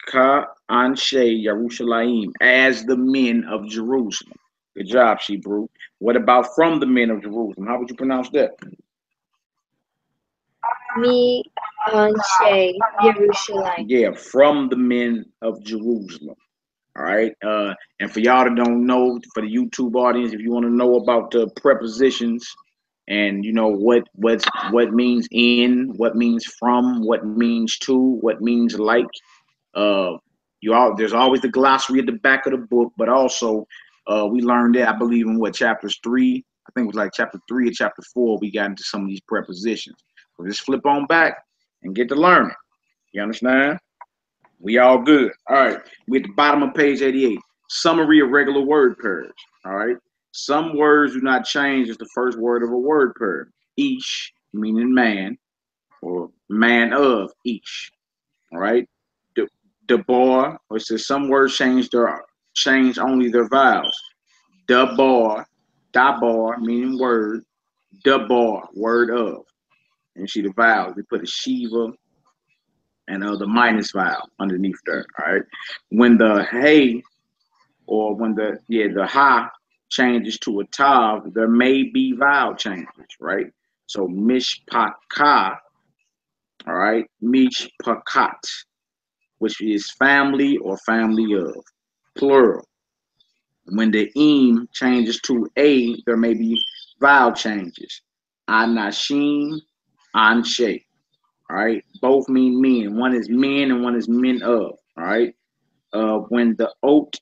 Ka anshe Yerushalayim, as the men of Jerusalem. Good job, Shebrew. What about from the men of Jerusalem? How would you pronounce that? Me anshe Yerushalayim. Yeah, from the men of Jerusalem. All right. And for y'all that don't know, for the YouTube audience, if you want to know about the prepositions and you know what means in, what means from, what means to, what means like, there's always the glossary at the back of the book, but also we learned that, I believe, in chapters 3, I think it was like chapter 3 or chapter 4, we got into some of these prepositions. So just flip on back and get to learning. You understand? We all good. All right. We at the bottom of page 88. Summary of regular word pairs. All right. Some words do not change as the first word of a word pair. Ish, meaning man, or man of ish. All right. Debar, or it says some words change only their vowels. Dabar, meaning word. Dabar, word of. And you see the vowels. We put a shiva and the minus vowel underneath there. All right. When the hey, or when the ha changes to a tav, there may be vowel changes, right? So mishpaka, all right, mishpakat, which is family or family of, plural. When the im changes to a, there may be vowel changes. Anashim, anshe. All right, both mean men. One is men and one is men of. All right. When the ot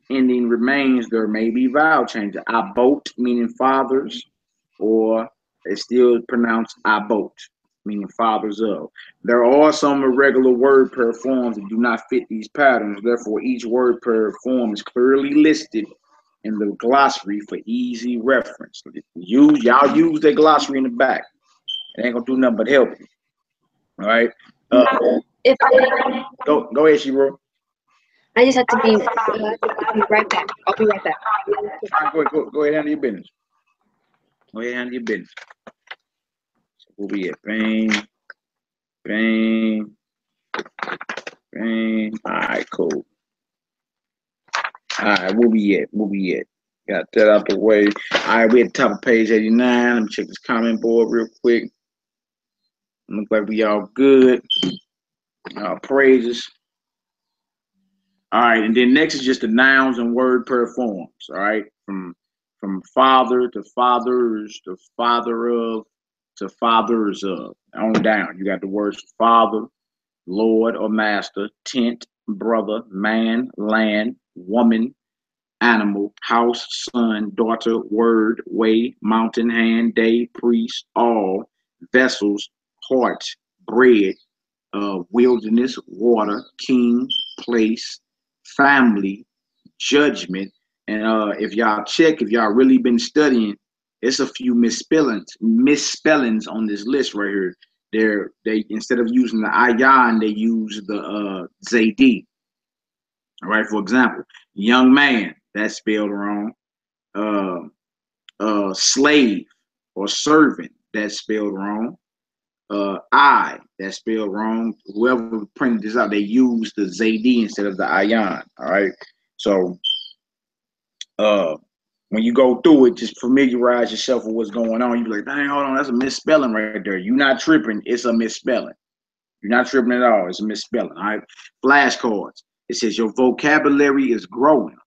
ending remains, there may be vowel changes. Abot, meaning fathers, or it's still pronounced abot, meaning fathers of. There are some irregular word pair forms that do not fit these patterns. Therefore, each word pair form is clearly listed in the glossary for easy reference. Y'all use that glossary in the back. It ain't gonna do nothing but help you. All right. Go ahead, Shebrew. I just have to be right back. I'll be right back. Go ahead, handle your business. Go ahead and handle your business. So where we at? Bang, bang, bang. All right, cool. All right, where we at? Where we at? Got that out the way. All right, we at the top of page 89. Let me check this comment board real quick. Look like we all good. Praises. All right, and then next is just the nouns and word pair forms. All right, from father to fathers to father of to fathers of on down. You got the words father, Lord or master, tent, brother, man, land, woman, animal, house, son, daughter, word, way, mountain, hand, day, priest, all, vessels, heart, bread, wilderness, water, king, place, family, judgment. And if y'all really been studying, it's a few misspellings on this list right here. They instead of using the ayan, they use the ZD. All right, for example, young man, that's spelled wrong. Slave or servant, that's spelled wrong. I, that's spelled wrong. Whoever printed this out, they used the ZD instead of the ayan. All right, so when you go through it, just familiarize yourself with what's going on. You be like, dang, hold on, that's a misspelling right there. You're not tripping, it's a misspelling. You're not tripping at all, it's a misspelling. All right, flashcards. It says your vocabulary is growing.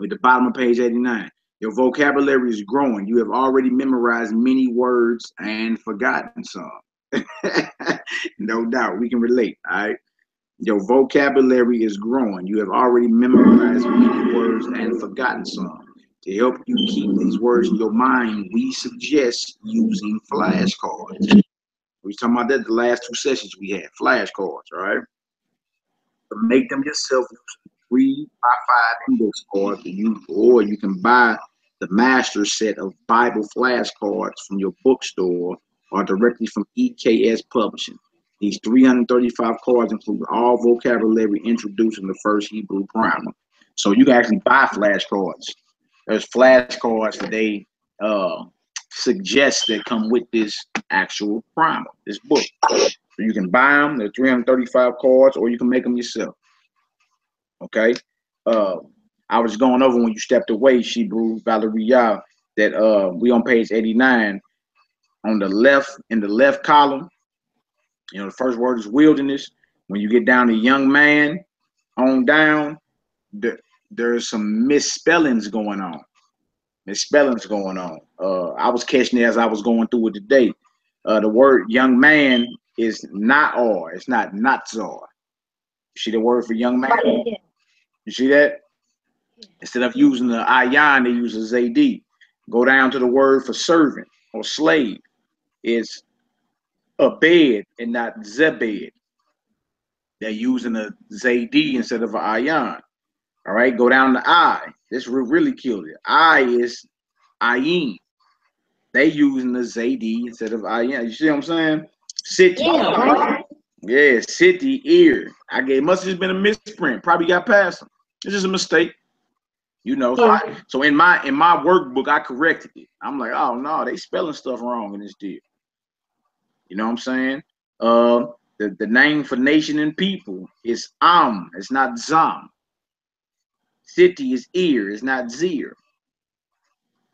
At the bottom of page 89. Your vocabulary is growing. You have already memorized many words and forgotten some. No doubt, we can relate. All right. Your vocabulary is growing. You have already memorized many words and forgotten some. To help you keep these words in your mind, we suggest using flashcards. We were talking about that the last two sessions we had. Flashcards, all right? But make them yourself using 3x5 index cards, or you can buy the master set of Bible flashcards from your bookstore or directly from EKS Publishing. These 335 cards include all vocabulary introduced in the first Hebrew primer. So you can actually buy flashcards. There's flashcards that they suggest that come with this actual primer, this book. So you can buy them. They're 335 cards, or you can make them yourself. Okay. I was going over when you stepped away, Shebrew, Valeria, that we on page 89 on the left, in the left column. You know, the first word is wilderness. When you get down to young man on down, there's some misspellings going on. I was catching it as I was going through it today. The word young man is not or. It's not zor. You see the word for young man? You see that? Instead of using the ayan, they use a ZD. Go down to the word for servant or slave. It's a bed and not zebed. They're using a ZD instead of an ayan. All right, go down to I. This really killed it. I is ayin. They using the ZD instead of ayan. You see what I'm saying? City. Yeah, city, ear. It must have just been a misprint. Probably got past them. It's just a mistake. You know, so in my workbook, I corrected it. I'm like, oh no, they spelling stuff wrong in this deal. You know what I'm saying? The name for nation and people is it's not Zam. City is ear, it's not Zir.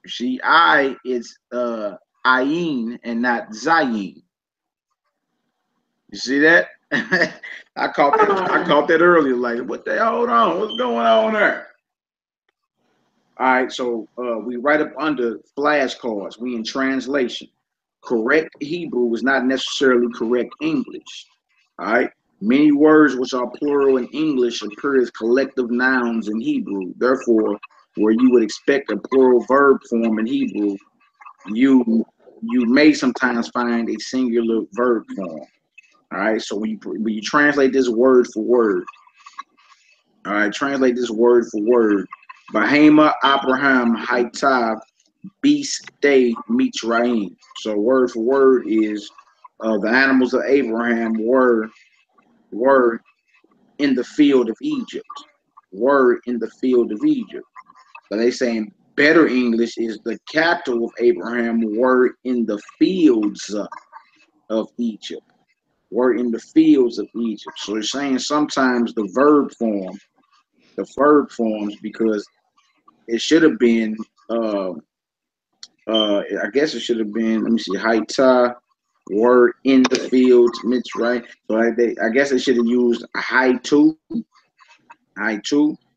You see, I is Ayin and not Zayin. You see that? I caught that earlier. Like, what the hold on? What's going on there? All right, so we right up under flashcards. We in translation. Correct Hebrew is not necessarily correct English. All right, many words which are plural in English appear as collective nouns in Hebrew. Therefore, where you would expect a plural verb form in Hebrew, you may sometimes find a singular verb form. All right, so when you translate this word for word, all right, translate this word for word. Bahama, Abraham, Haitav, Beast Day, Mitzrayim. So word for word is the animals of Abraham were in the field of Egypt. Were in the field of Egypt. But they saying Better English is the cattle of Abraham were in the fields of Egypt. Were in the fields of Egypt. So it's saying sometimes the verb forms, because it should have been, I guess it should have been, let me see, Haita, were in the fields, right? So I guess they should have used a Haitu,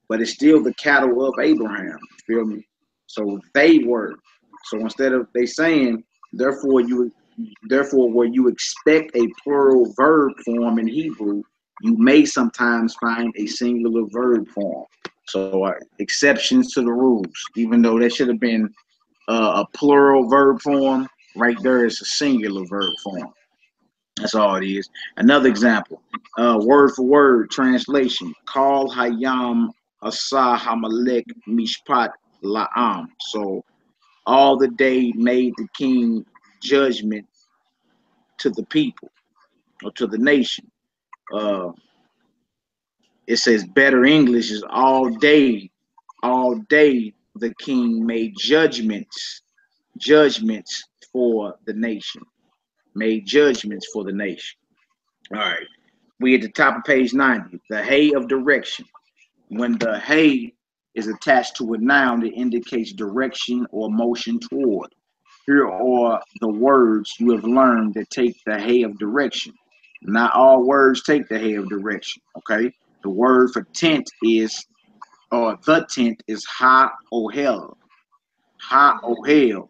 but it's still the cattle of Abraham. You feel me? So they were. So instead of they saying, therefore where you expect a plural verb form in Hebrew, you may sometimes find a singular verb form. So exceptions to the rules, even though that should have been a plural verb form, right there is a singular verb form. That's all it is. Another example, word for word translation. Call Hayam Asa Hamalek Mishpat La'am. So all the day made the king judgment to the people or to the nation. It says better English is all day the king made judgments for the nation. Made judgments for the nation. All right. We at the top of page 90. The hay of direction. When the hay is attached to a noun, it indicates direction or motion toward. Here are the words you have learned that take the hay of direction. Not all words take the hay of direction. Okay. The word for tent is, or the tent is ha ohel. Ha ohel.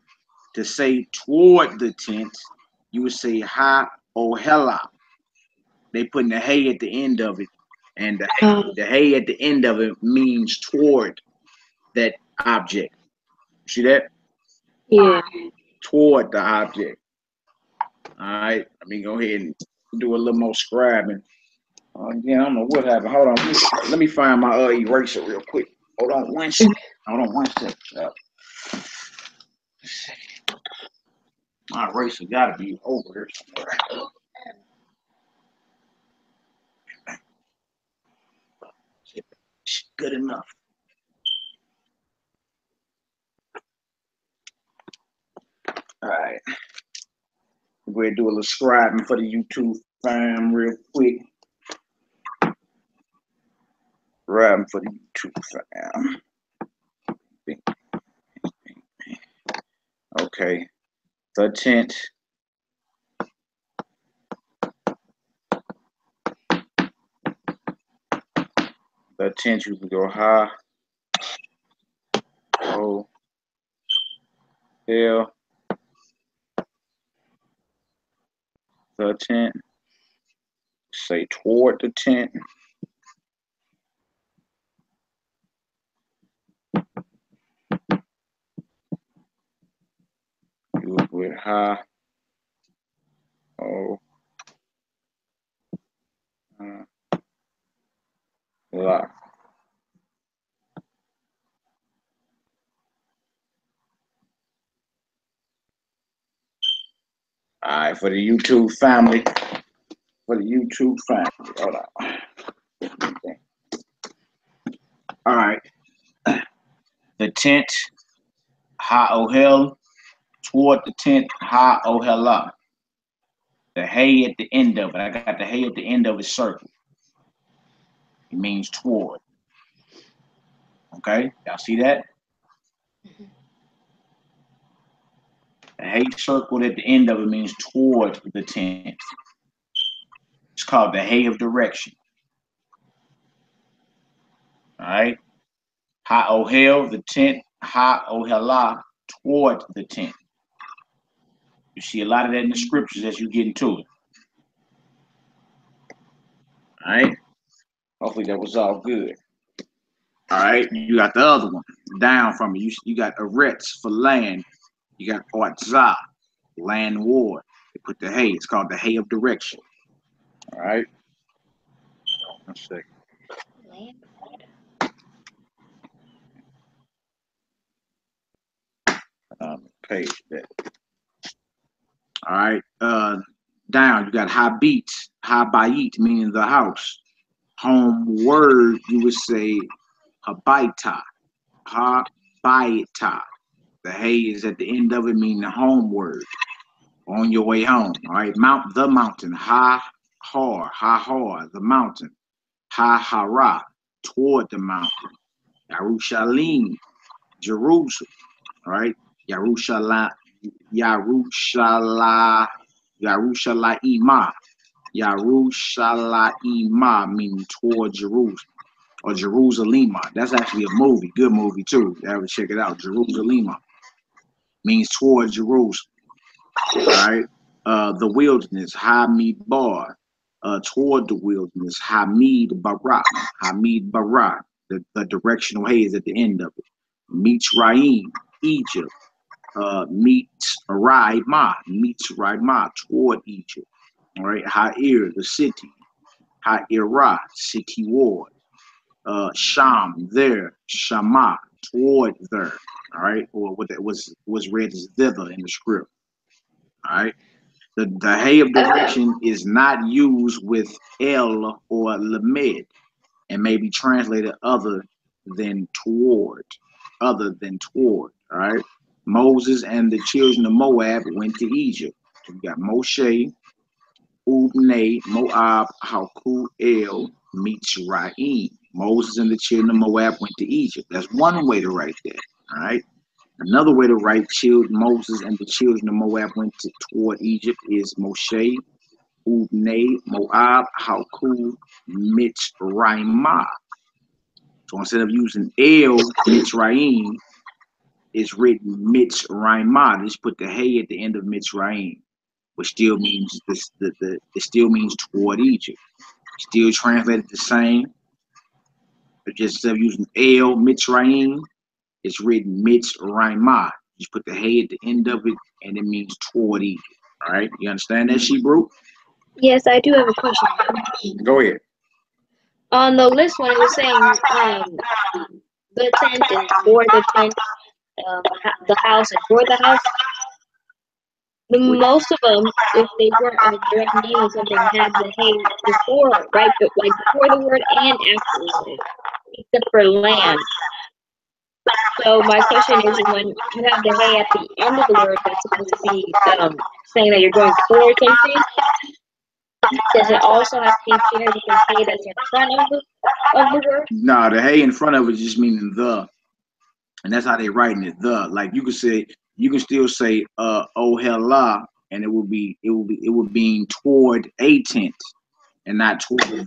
To say toward the tent, you would say ha ohela. They putting the hay at the end of it, and the hay at the end of it means toward that object. See that? Yeah. Toward the object. All right. Let me go ahead and do a little more scribing. Again, I don't know what happened. Hold on. Let me find my eraser real quick. Hold on one second. My eraser got to be over here somewhere. Good enough. All right. We're going to do a little scribing for the YouTube fam real quick. Scribing for the YouTube fam. Okay. The tent. The tent, you can go high. Oh. Hell. The tent. Say toward the tent. Do it with high. Oh. Lock. All right, for the YouTube family. Hold on. Okay. All right. The tent, ha ohel, toward the tent, ha ohela. The hay at the end of it. I got the hay at the end of it circled. It means toward. Okay, y'all see that? The hay circled at the end of it means toward the tent. It's called the hay of direction. All right. Ha ohel, the tent, ha ohela, toward the tent. You see a lot of that in the scriptures as you get into it. All right. Hopefully that was all good. All right. You got the other one down from it. You got Eretz for land. You got Artzah, land war. They put the hay. It's called the hay of direction. All right. One second. Page that. All right. Down. You got Habit, Habayit, meaning the house. Home word, you would say Habaita, Habaita. Bayita. The hay is at the end of it, meaning homeward, on your way home. All right, mount the mountain. Ha the mountain. Ha hara, toward the mountain. Yarushalim, Jerusalem. All right, Yarushalayim, Yarushalayimah. Yarushalayimah, meaning toward Jerusalem. Or Jerusalem. That's actually a movie, good movie too. You ever check it out. Jerusalem means toward Jerusalem. All right. The wilderness, Hamid Bar. Toward the wilderness, Hamid Barak. Hamid Barak. The directional hay is at the end of it. Mitzrayim, Egypt. Mitzrayimah, toward Egypt. All right. Ha'ir, the city. Ha'irah, city ward. Sham, there. Shama, toward there. All right. Or what that was read as thither in the script. All right. The hay of direction is not used with el or lamed and may be translated other than toward. Other than toward. All right. Moses and the children of Moab went to Egypt. So we got Moshe, Ubne, Moab, Haku, El, Mitzrayim. Moses and the children of Moab went to Egypt. That's one way to write that. All right. Another way to write Moses and the children of Moab went toward Egypt is Moshe, Ubne, Moab, Haku, Mitzrayimah. So instead of using El, Mitzrayim, it's written Mitzrayimah. Just put the hay at the end of Mitzrayim, which still means it still means toward Egypt. Still translated the same. But just instead of using El, Mitzrayim, it's written Mitzrayimah. Just put the hay at the end of it, and it means toward Egypt. All right, you understand that, Shebrew? Yes, I do have a question. Go ahead. On the list when it was saying the tent and for the tent, the house and for the house, most of them, if they weren't a direct name or something, had the hay before, right? But like before the word and after the word, except for land. So my question is, when you have the hay at the end of the word, that's supposed to be saying that you're going toward something. Does it also have to be paired with the hay that's in front of the word? Nah, the hay in front of it just meaning the, and that's how they writing it. The, like you can still say oh hella, and it would be toward a tent, and not toward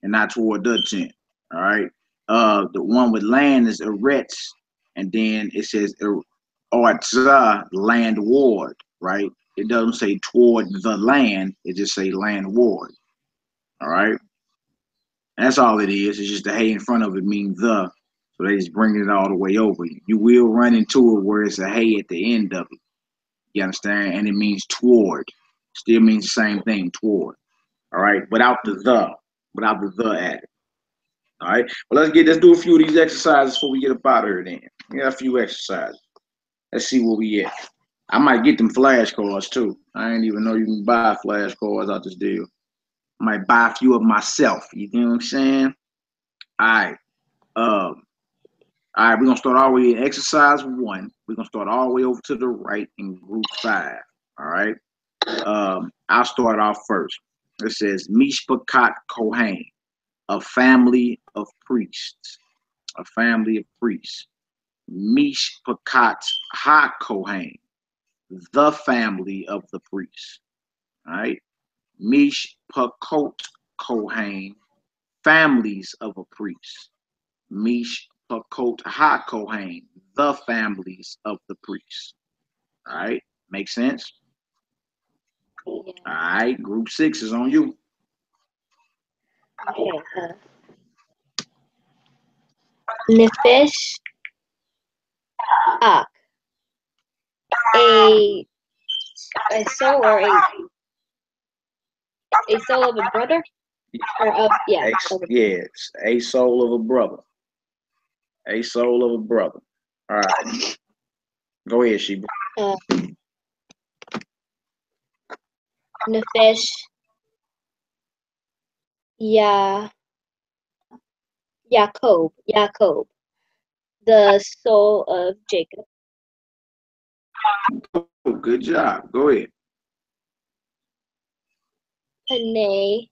and not toward the tent. All right. The one with land is eretz, and then it says land ward, right? It doesn't say toward the land, it just say land ward. All right. And that's all it is. It's just the hay in front of it means the, so they just bring it all the way over. You will run into it where it's a hay at the end of it. You understand? And it means toward. Still means the same thing, toward. All right, without the added. All right. Well, let's do a few of these exercises before we get up out of here then. We got a few exercises. Let's see where we at. I might get them flashcards too. I didn't even know you can buy flashcards out this deal. I might buy a few of them myself. You know what I'm saying? All right. All right, we're gonna start all the way in exercise 1. We're gonna start all the way over to the right in group 5. All right. I'll start off first. It says Mishpakat Kohen, a family of priests. A family of priests. Mishpakat HaKohen, the family of the priests. All right. Mishpakot Kohen, families of a priest. Mishpakot HaKohen, the families of the priests. All right. Make sense? All right. Group 6 is on you. Okay. Nefesh Ak. A soul or a soul of a brother? Or of, yeah. Yes, a soul of a brother. A soul of a brother. All right. Go ahead, Sheba. Nefesh Yaakov. the soul of Jacob. Oh, good job. Go ahead. Panay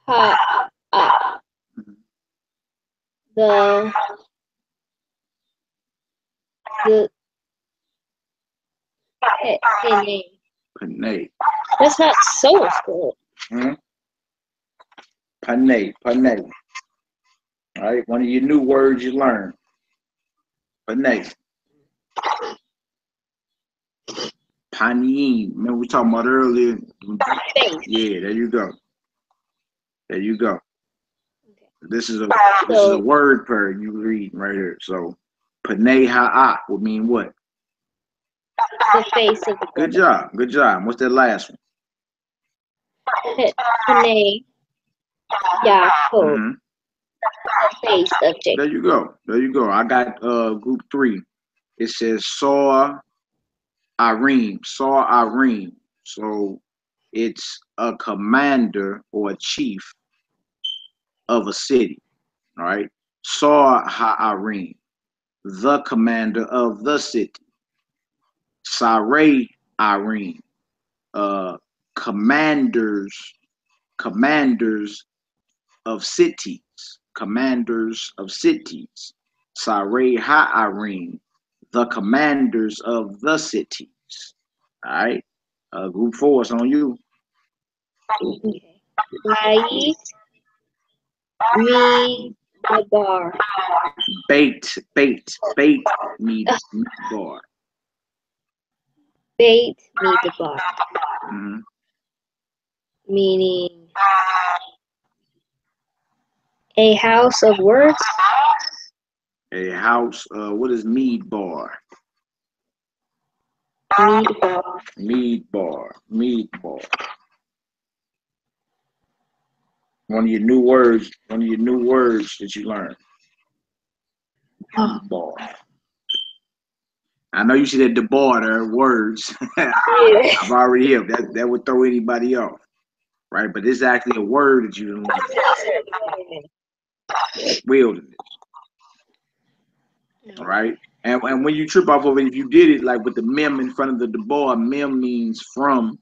ha the Panay. Panay. That's not soul school. Panay. Panay. All right. One of your new words you learn. Panay. Panin. Remember we talking about earlier? Yeah, there you go. There you go. Okay. This is a word pair you read right here. So Panay Ha'at would mean what? The face of the Good job. Good job. What's that last one? Panay Yaakov. The face of Jacob. There you go. There you go. I got group 3. It says Saw Arim. Saw Arim. So it's a commander or a chief of a city. All right. Saw Ha'arim. The commander of the city. Saray Arim. Commanders of cities. Commanders of cities. Saray Ha'arim. The commanders of the cities. All right. Group 4 is on you. Right. Me the bar. Bait me the bar. Bait me the bar. Meaning a house of words. A house. What is mead bar? Mead bar. Mead bar. Mead bar. One of your new words that you learned. Bar. I know you said the bar there, words. I've already hit that would throw anybody off. Right? But this is actually a word that you learn. Wilderness. All right. And when you trip off of it, if you did it like with the mem in front of the bar, mem means from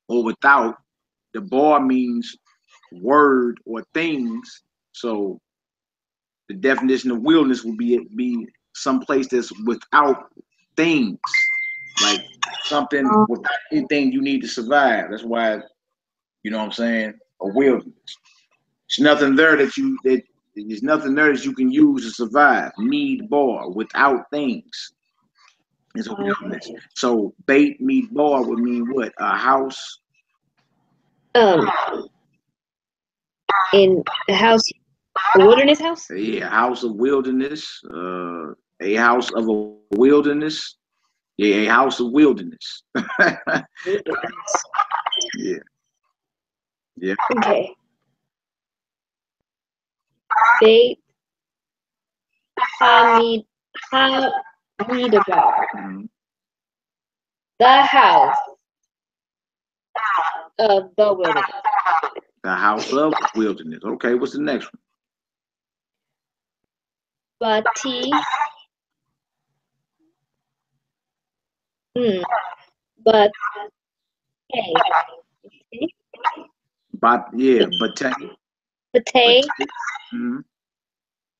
or without. The bar means word or things. So the definition of wilderness would be some place that's without things, like something with anything you need to survive. That's why, you know what I'm saying, a wilderness. There's nothing there that you can use to survive. Need bar, without things. It's a wilderness. So bait meat bar would mean what? A house. In a house, a wilderness house. Yeah, a house of wilderness. A house of a wilderness. Yeah, a house of wilderness. Yeah. Yeah. Okay. Bait Hamidabar. The house of the wilderness. The house of wilderness. Okay, what's the next one? Bati. But hey. Batay.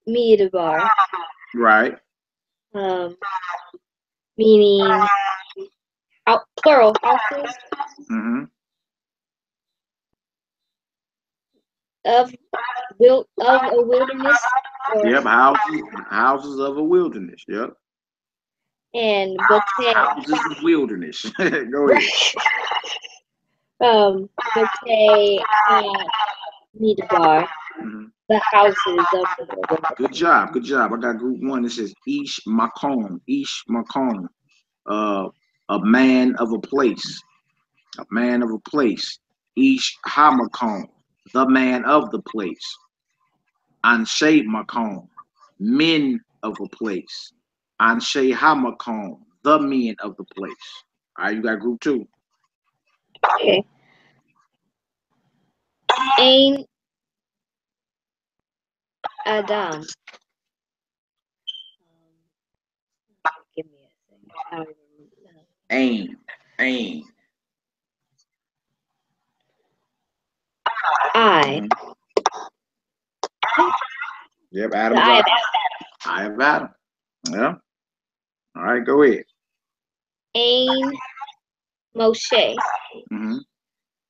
Midabar. Right. Meaning plural houses. Of a wilderness. Yep, houses of a wilderness. Yep. And Batay. Houses of wilderness. Go ahead. Batay Midabar. The houses of the wilderness. Good job. Good job. I got group 1 that says Ish Makom. Ish Makom. A man of a place. A man of a place. Ish Hamakom. The man of the place. Anshe Makom. Men of a place. Anshe Hamakom. The men of the place. All right, you got group 2. Okay. Ain Adam. Give me a second. I don't even know. Ain. I. Yep, Adam's eye. Eye of Adam. Yeah. All right, go ahead. Ain Moshe. Mm-hmm.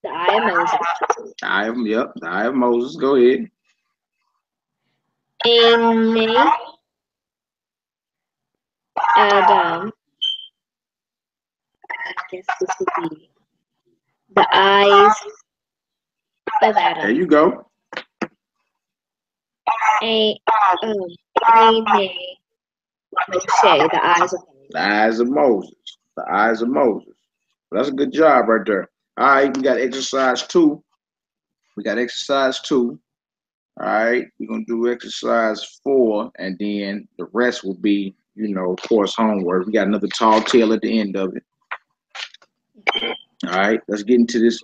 The eye of Moses. The eye of Moses. Go ahead. Ain Adam. I guess this would be the eyes of Adam. There you go. Moshe, the eyes of Moses. The eyes of Moses. The eyes of Moses. Well, that's a good job right there. All right, we got exercise 2. All right, we're going to do exercise 4, and then the rest will be, of course, homework. We got another tall tale at the end of it. All right, let's get into this.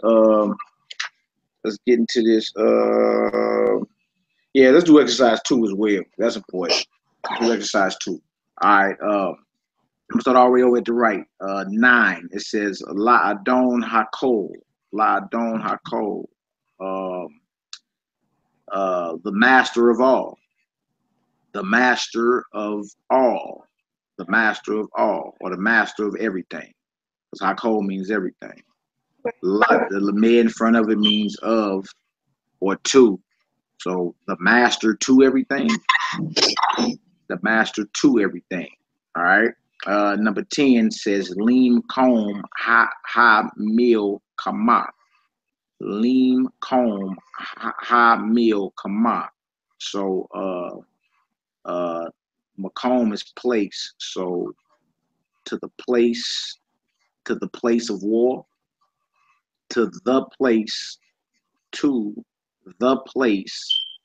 Yeah, let's do exercise 2 as well. That's important. Let's do exercise 2. All right, I'm gonna start all the way over at the right. 9. It says La'adon Hakol. La'adon Hakol. The master of all. The master of all. The master of all, or the master of everything. Because Hakol means everything. The Lamed in front of it means of or to. So the master to everything. The master to everything. All right. Number 10 says Lim Kom Ha Mil Kama. Lim Kom Ha Mil Kama. So Makom is place. So to the place of war. To the place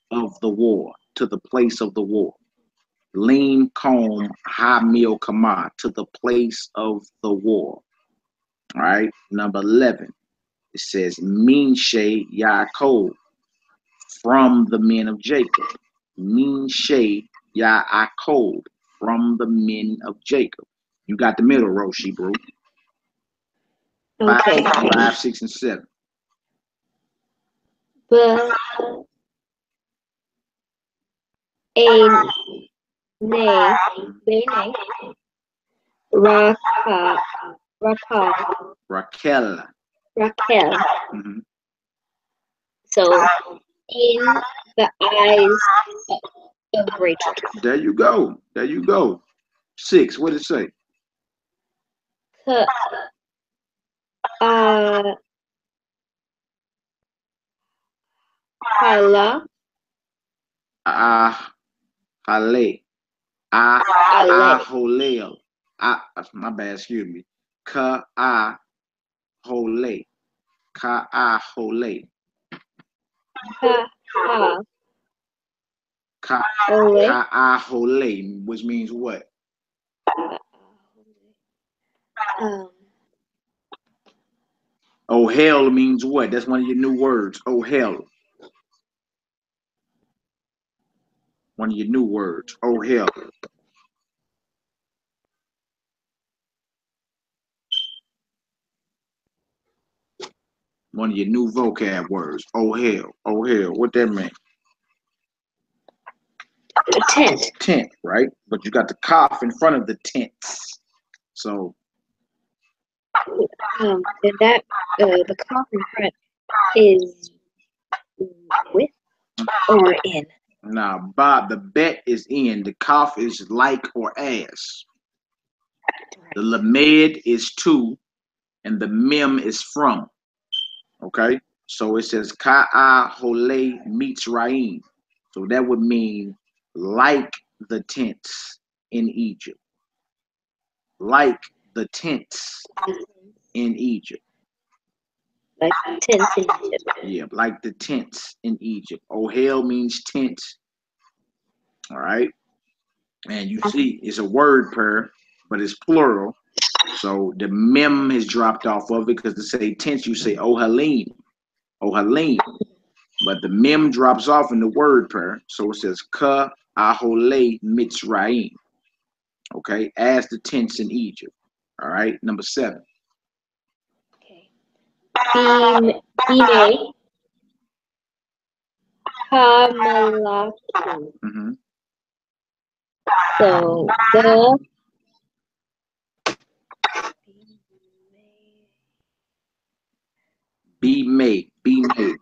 of the war. To the place of the war. Lean Kom Ha Mil Kama, to the place of the war. All right. Number 11. It says Minshe Yaakov, from the men of Jacob. Minshe Yaakov, from the men of Jacob. You got the middle, Roshi, bro. Okay. 5, 6, and 7. But Bene Raquel. Mm-hmm. So in the eyes of Rachel. There you go. 6. What did it say? Hala. Hale. Holel. My bad, excuse me. Ka hole. Ka hole. Ka hole, which means what? Oh hell means what? That's one of your new words. Oh hell. One of your new words. Oh hell. One of your new vocab words. Oh hell. Oh hell. What that mean? Tent, right? But you got the cough in front of the tents. So and that the cough in front is with or in. Now, Bob, the bet is in. The cough is like or as. The lamed is to, and the mem is from. Okay? So it says Ka'a Hole Mitzrayim. So that would mean like the tents in Egypt. Like the tents in Egypt. Like the tents in Egypt. Yeah, like the tents in Egypt. Ohel means tent. All right. And you see, it's a word pair, but it's plural. So the mem has dropped off of it because to say tents, you say Ohalim. Ohalim. but the mem drops off in the word pair, so it says ka ahole mitzrayim. Okay, as the tents in Egypt. All right, number 7. Okay. Bine Hamalakim. Mm-hmm. So the Be made. The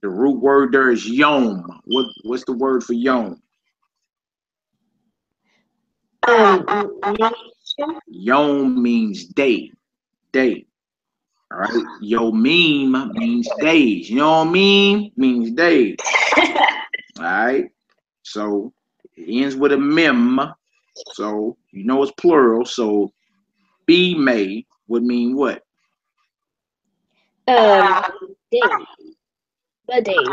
root word there is yom. What's the word for yom? nation. Yom means day. All right. Yomim means days. You know what I mean? Means days. All right. So it ends with a mem. So you know it's plural. So be may would mean what? Days. The days.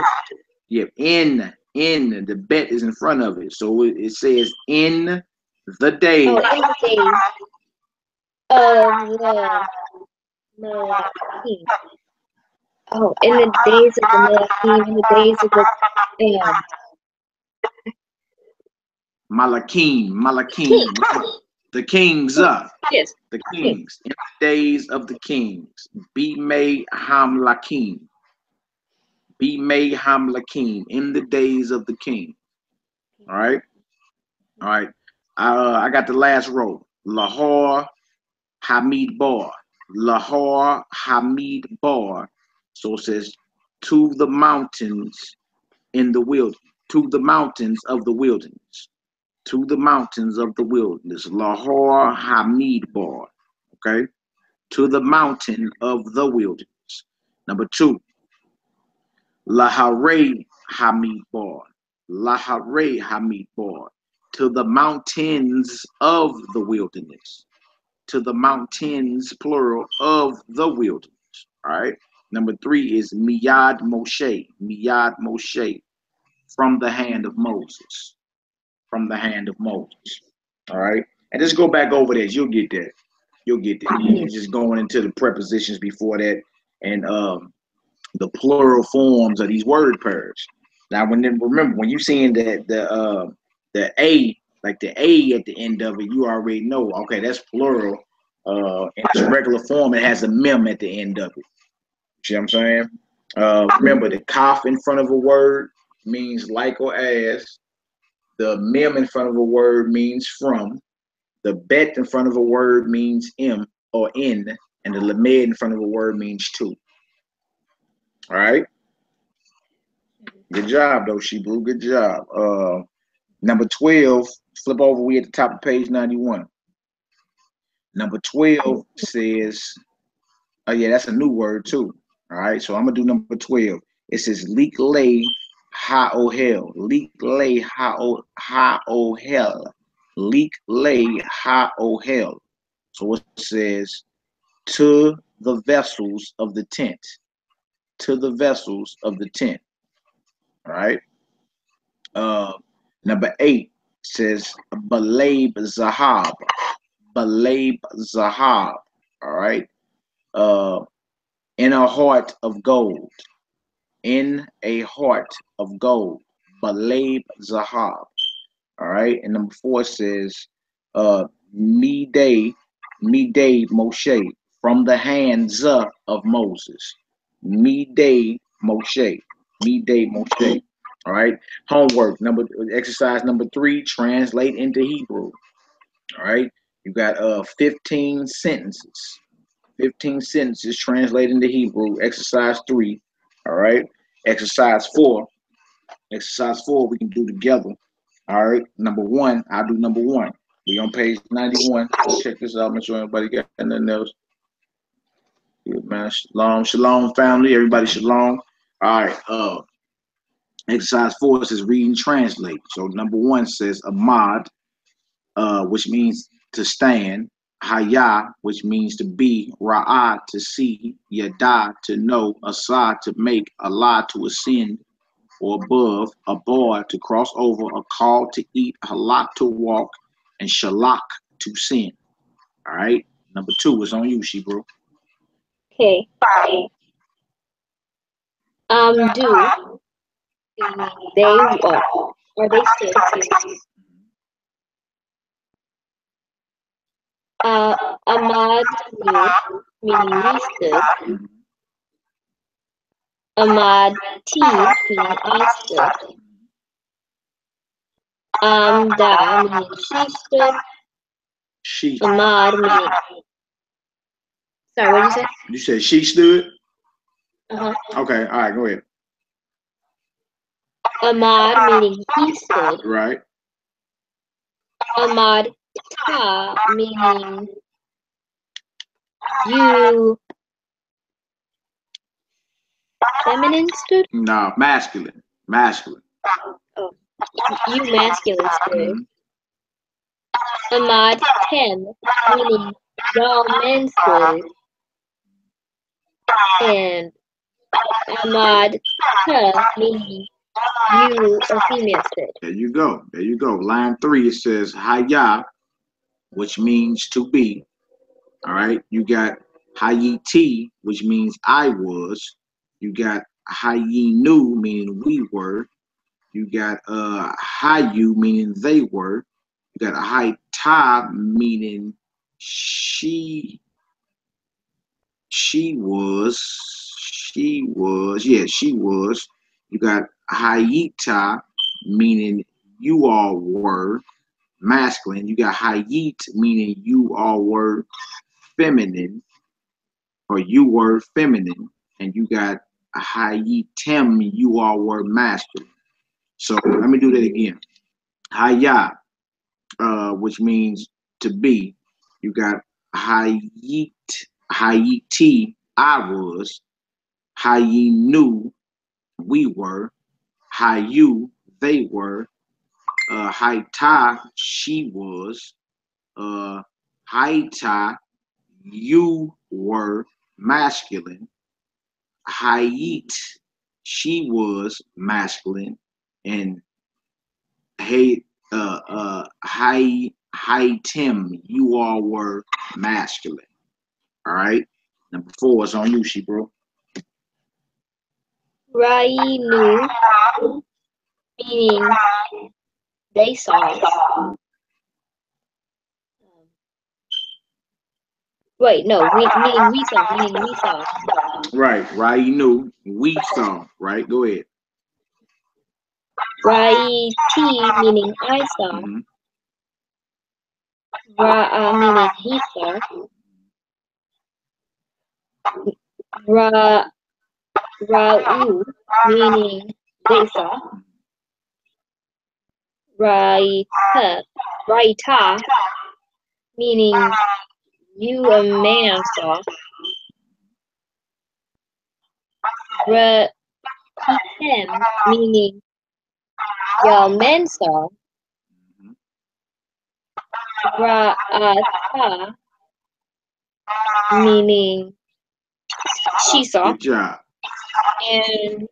Yeah, in the bet is in front of it. So it says in the days. Oh, in the days of the Malakim. Oh, in the days of the Malakim, in the days of the Malakim. The kings yes. the kings. In the days of the kings. Be may hamlakim. Be may hamlakim. In the days of the king. All right. I got the last row. Lahore Hamid Bar. Lahore Hamid Bar. So it says to the mountains in the wilderness. To the mountains of the wilderness. To the mountains of the wilderness. Lahore Hamid Bar. Okay. To the mountain of the wilderness. Number 2. Lahare Hamid Bar. Lahare Hamid Bar. To the mountains of the wilderness. To the mountains, plural, of the wilderness. All right. Number 3 is Miyad Moshe. Miyad Moshe. From the hand of Moses. From the hand of Moses. All right. And just go back over this. You'll get that. You're just going into the prepositions before that and the plural forms of these word pairs. Now, remember when you seeing the a, like the a at the end of it, you already know. Okay, that's plural. In its regular form, it has a mem at the end of it. See what I'm saying? Remember, the kaf in front of a word means like or as. The mem in front of a word means from. The bet in front of a word means m or in, and the lamed in front of a word means to. All right. Good job, though, Shebrew. Good job. Number 12, flip over. We at the top of page 91. Number 12 says, oh, yeah, that's a new word, too. All right, so I'm going to do number 12. It says, leak lay ha-ohel. Leak lay ha-ohel. Leak lay ha-ohel. So it says, to the vessels of the tent. To the vessels of the tent. All right. Number 8 says Balab Zahab. Balab Zahab. All right. In a heart of gold. In a heart of gold. Balab Zahab. All right. And number 4 says Midday Moshe. From the hands of Moses. Midday Moshe. Midday Moshe. All right. Homework exercise number 3, translate into Hebrew. All right. You got 15 sentences. 15 sentences translate into Hebrew. Exercise 3. All right. Exercise 4. Exercise 4 we can do together. All right. Number 1, I'll do number 1. We on page 91. Check this out. Make sure everybody got nothing else. Good, man. Shalom, family. Everybody shalom. All right. Exercise 4 says read and translate. So number 1 says Ahmad, which means to stand. Haya, which means to be. Ra'ah, to see. Yada, to know. Asa, to make. Allah, to ascend or above. Abar, to cross over. A call to eat. Halak, to walk. And shalak, to sin. All right. Number 2 is on you, Shebrew. Okay. Do. They or they stood. Ahmad knew, meaning we stood. Ahmad T, meaning I stood. Da, meaning she stood. She. Ahmad, meaning. Sorry, what did you say? You said she stood? Uh-huh. Okay, all right, go ahead. Ahmad, meaning he stood. Right. Ahmad Ta, meaning you feminine stood? No, masculine. Masculine. Oh, you masculine stood. Ahmad Tem, meaning y'all men stood. And Ahmad Ta, meaning you a female stood. There you go. There you go. Line 3, it says Haya, which means to be. All right. You got Hayiti, which means I was. You got Hayinu, meaning we were. You got Hayu, meaning they were. You got Haita, meaning she was. Yeah, she was. You got Hayita, meaning you all were masculine. You got Hayit, meaning you all were feminine, or you were feminine. And you got Hayitem, you all were masculine. So let me do that again. Haya, which means to be. You got Hayit, Hayiti, I was. Hayinu, we were. Hayu, they were. Haita, she was. Haita, you were masculine. Hayit, she was masculine. And hey, Haitim, you all were masculine. All right. Number 4 is on you, she bro. Rainu, meaning they saw. Wait, no, meaning we saw. Right. Rainu, we saw. Right. Go ahead. Rai T, meaning I saw. Meaning he saw. Ra'u, meaning they saw. Raita, meaning you a man saw. Rahitem, meaning y'all men saw. Ra'ata, meaning she saw. Good job. And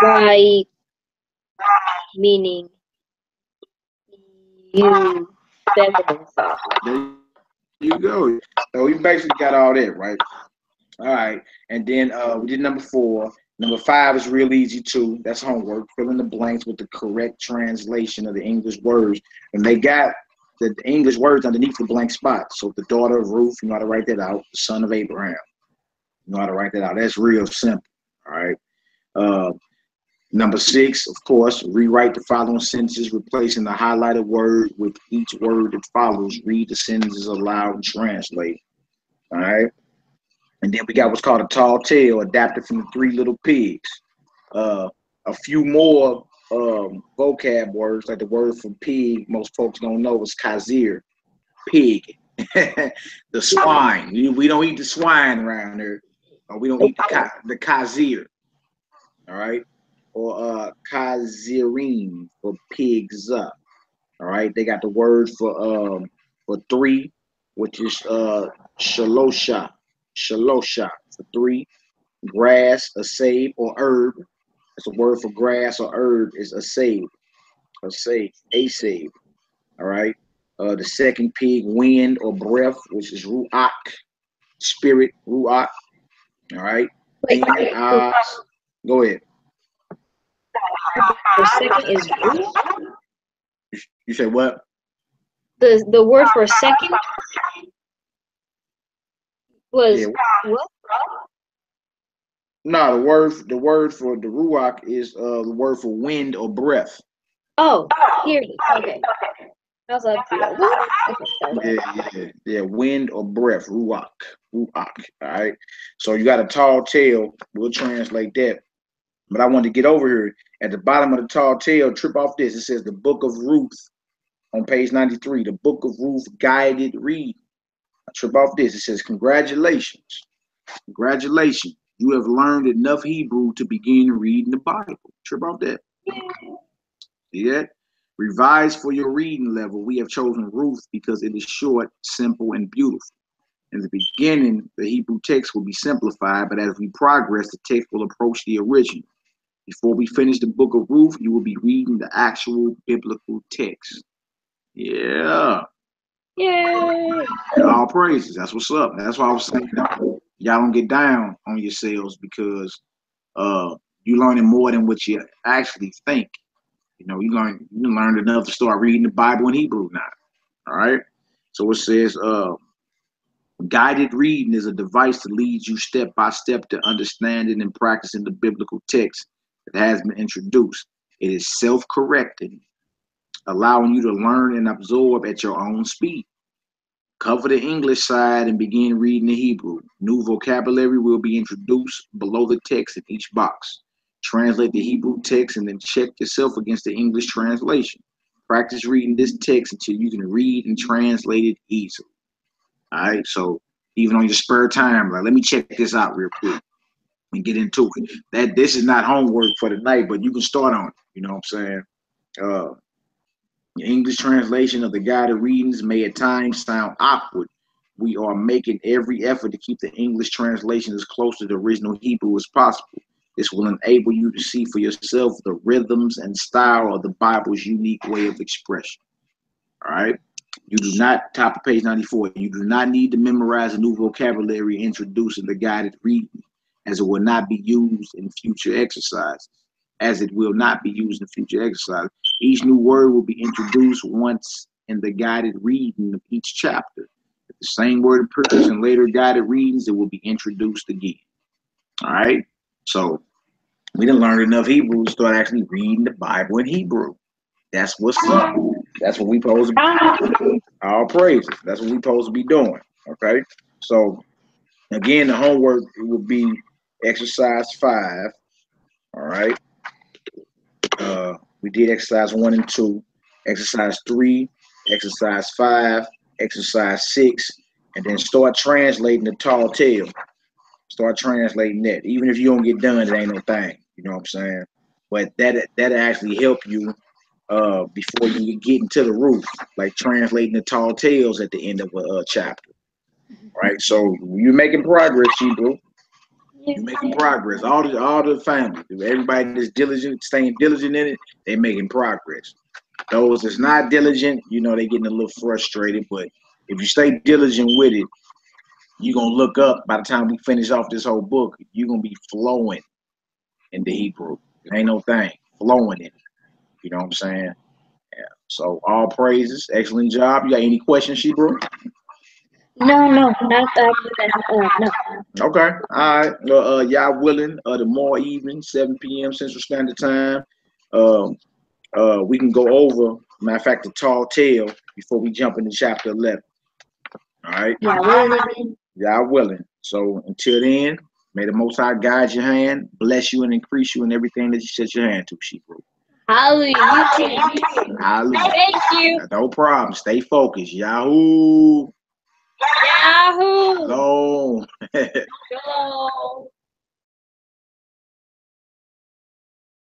right, meaning you feminine saw. There you go. So we basically got all that, right? All right. And then we did number 4. Number 5 is real easy too. That's homework. Fill in the blanks with the correct translation of the English words. And they got the English words underneath the blank spot. So the daughter of Ruth, you know how to write that out. The son of Abraham, you know how to write that out. That's real simple. All right. Number 6, of course, rewrite the following sentences, replacing the highlighted word with each word that follows. Read the sentences aloud and translate. All right. And then we got what's called a tall tale, adapted from the 3 Little Pigs. A few more vocab words, like the word for pig, most folks don't know is kazir, pig. The swine. We don't eat the swine around here. We don't eat the kazir. All right. Or kazirim for pigs up. All right. They got the word for 3, which is shalosha. Shalosha for 3. Grass, a save, or herb. That's a word for grass or herb is a save. A save. All right. The second pig, wind or breath, which is ruach, spirit, ruach. All right. Go ahead. For second is ruach. You say what? The word for second was Yeah. what? No, the word for the ruach is the word for wind or breath. Oh, here it is. Okay. I was like, what? Okay, Yeah. Wind or breath, ruach. All right. So you got a tall tale. We'll translate that. But I want to get over here at the bottom of the tall tale. Trip off this. It says the Book of Ruth on page 93. The Book of Ruth guided read. I trip off this. It says congratulations. Congratulations. You have learned enough Hebrew to begin reading the Bible. Trip off that. See that? Revise for your reading level. We have chosen Ruth because it is short, simple, and beautiful. In the beginning, the Hebrew text will be simplified, but as we progress, the text will approach the original. Before we finish the book of Ruth, you will be reading the actual biblical text. Yeah. Yay! All praises. That's what's up. That's why I was saying, y'all don't get down on yourselves because you're learning more than what you actually think. You know, you learned enough to start reading the Bible in Hebrew now. All right. So it says, guided reading is a device to lead you step by step to understanding and practicing the biblical text that has been introduced. It is self-correcting, allowing you to learn and absorb at your own speed. Cover the English side and begin reading the Hebrew. New vocabulary will be introduced below the text in each box. Translate the Hebrew text and then check yourself against the English translation. Practice reading this text until you can read and translate it easily. All right, so even on your spare time, like, let me check this out real quick and get into it. This is not homework for the night, but you can start on it. You know what I'm saying? The English translation of the guided readings may at times sound awkward. We are making every effort to keep the English translation as close to the original Hebrew as possible. This will enable you to see for yourself the rhythms and style of the Bible's unique way of expression. All right. You do not, top of page 94, you do not need to memorize a new vocabulary introduced in the guided reading, as it will not be used in future exercises. Each new word will be introduced once in the guided reading of each chapter. If the same word appears in later guided readings, it will be introduced again. All right. So we didn't learn enough Hebrew to start actually reading the Bible in Hebrew. That's what's up. That's what we supposed to be. All praises. That's what we supposed to be doing. Okay. So again, the homework will be exercise 5. All right. We did exercise 1 and 2, exercise 3, exercise 5, exercise 6, and then start translating the tall tale. Start translating that. Even if you don't get done, it ain't no thing. You know what I'm saying? But that actually help you before you get into the roof, like translating the tall tales at the end of a chapter. Right. So you're making progress, Hebrew. You're making progress. All the family, everybody that's diligent, staying diligent in it, they making progress. Those that's not diligent, you know, they getting a little frustrated. But if you stay diligent with it, you're gonna look up by the time we finish off this whole book, you're gonna be flowing in the Hebrew. It ain't no thing. Flowing in it. You know what I'm saying? Yeah. So all praises. Excellent job. You got any questions, Hebrew? No, not that. No. Okay. All right. Well, y'all willing? Tomorrow evening, 7 p.m. Central Standard Time. We can go over, matter of fact, the tall tale before we jump into chapter 11. All right. Y'all willing? So until then, may the Most High guide your hand, bless you, and increase you in everything that you set your hand to, Hebrew. Hallelujah. Hallelujah. Thank you. No problem. Stay focused. Yahoo. Yahoo. Go. Go.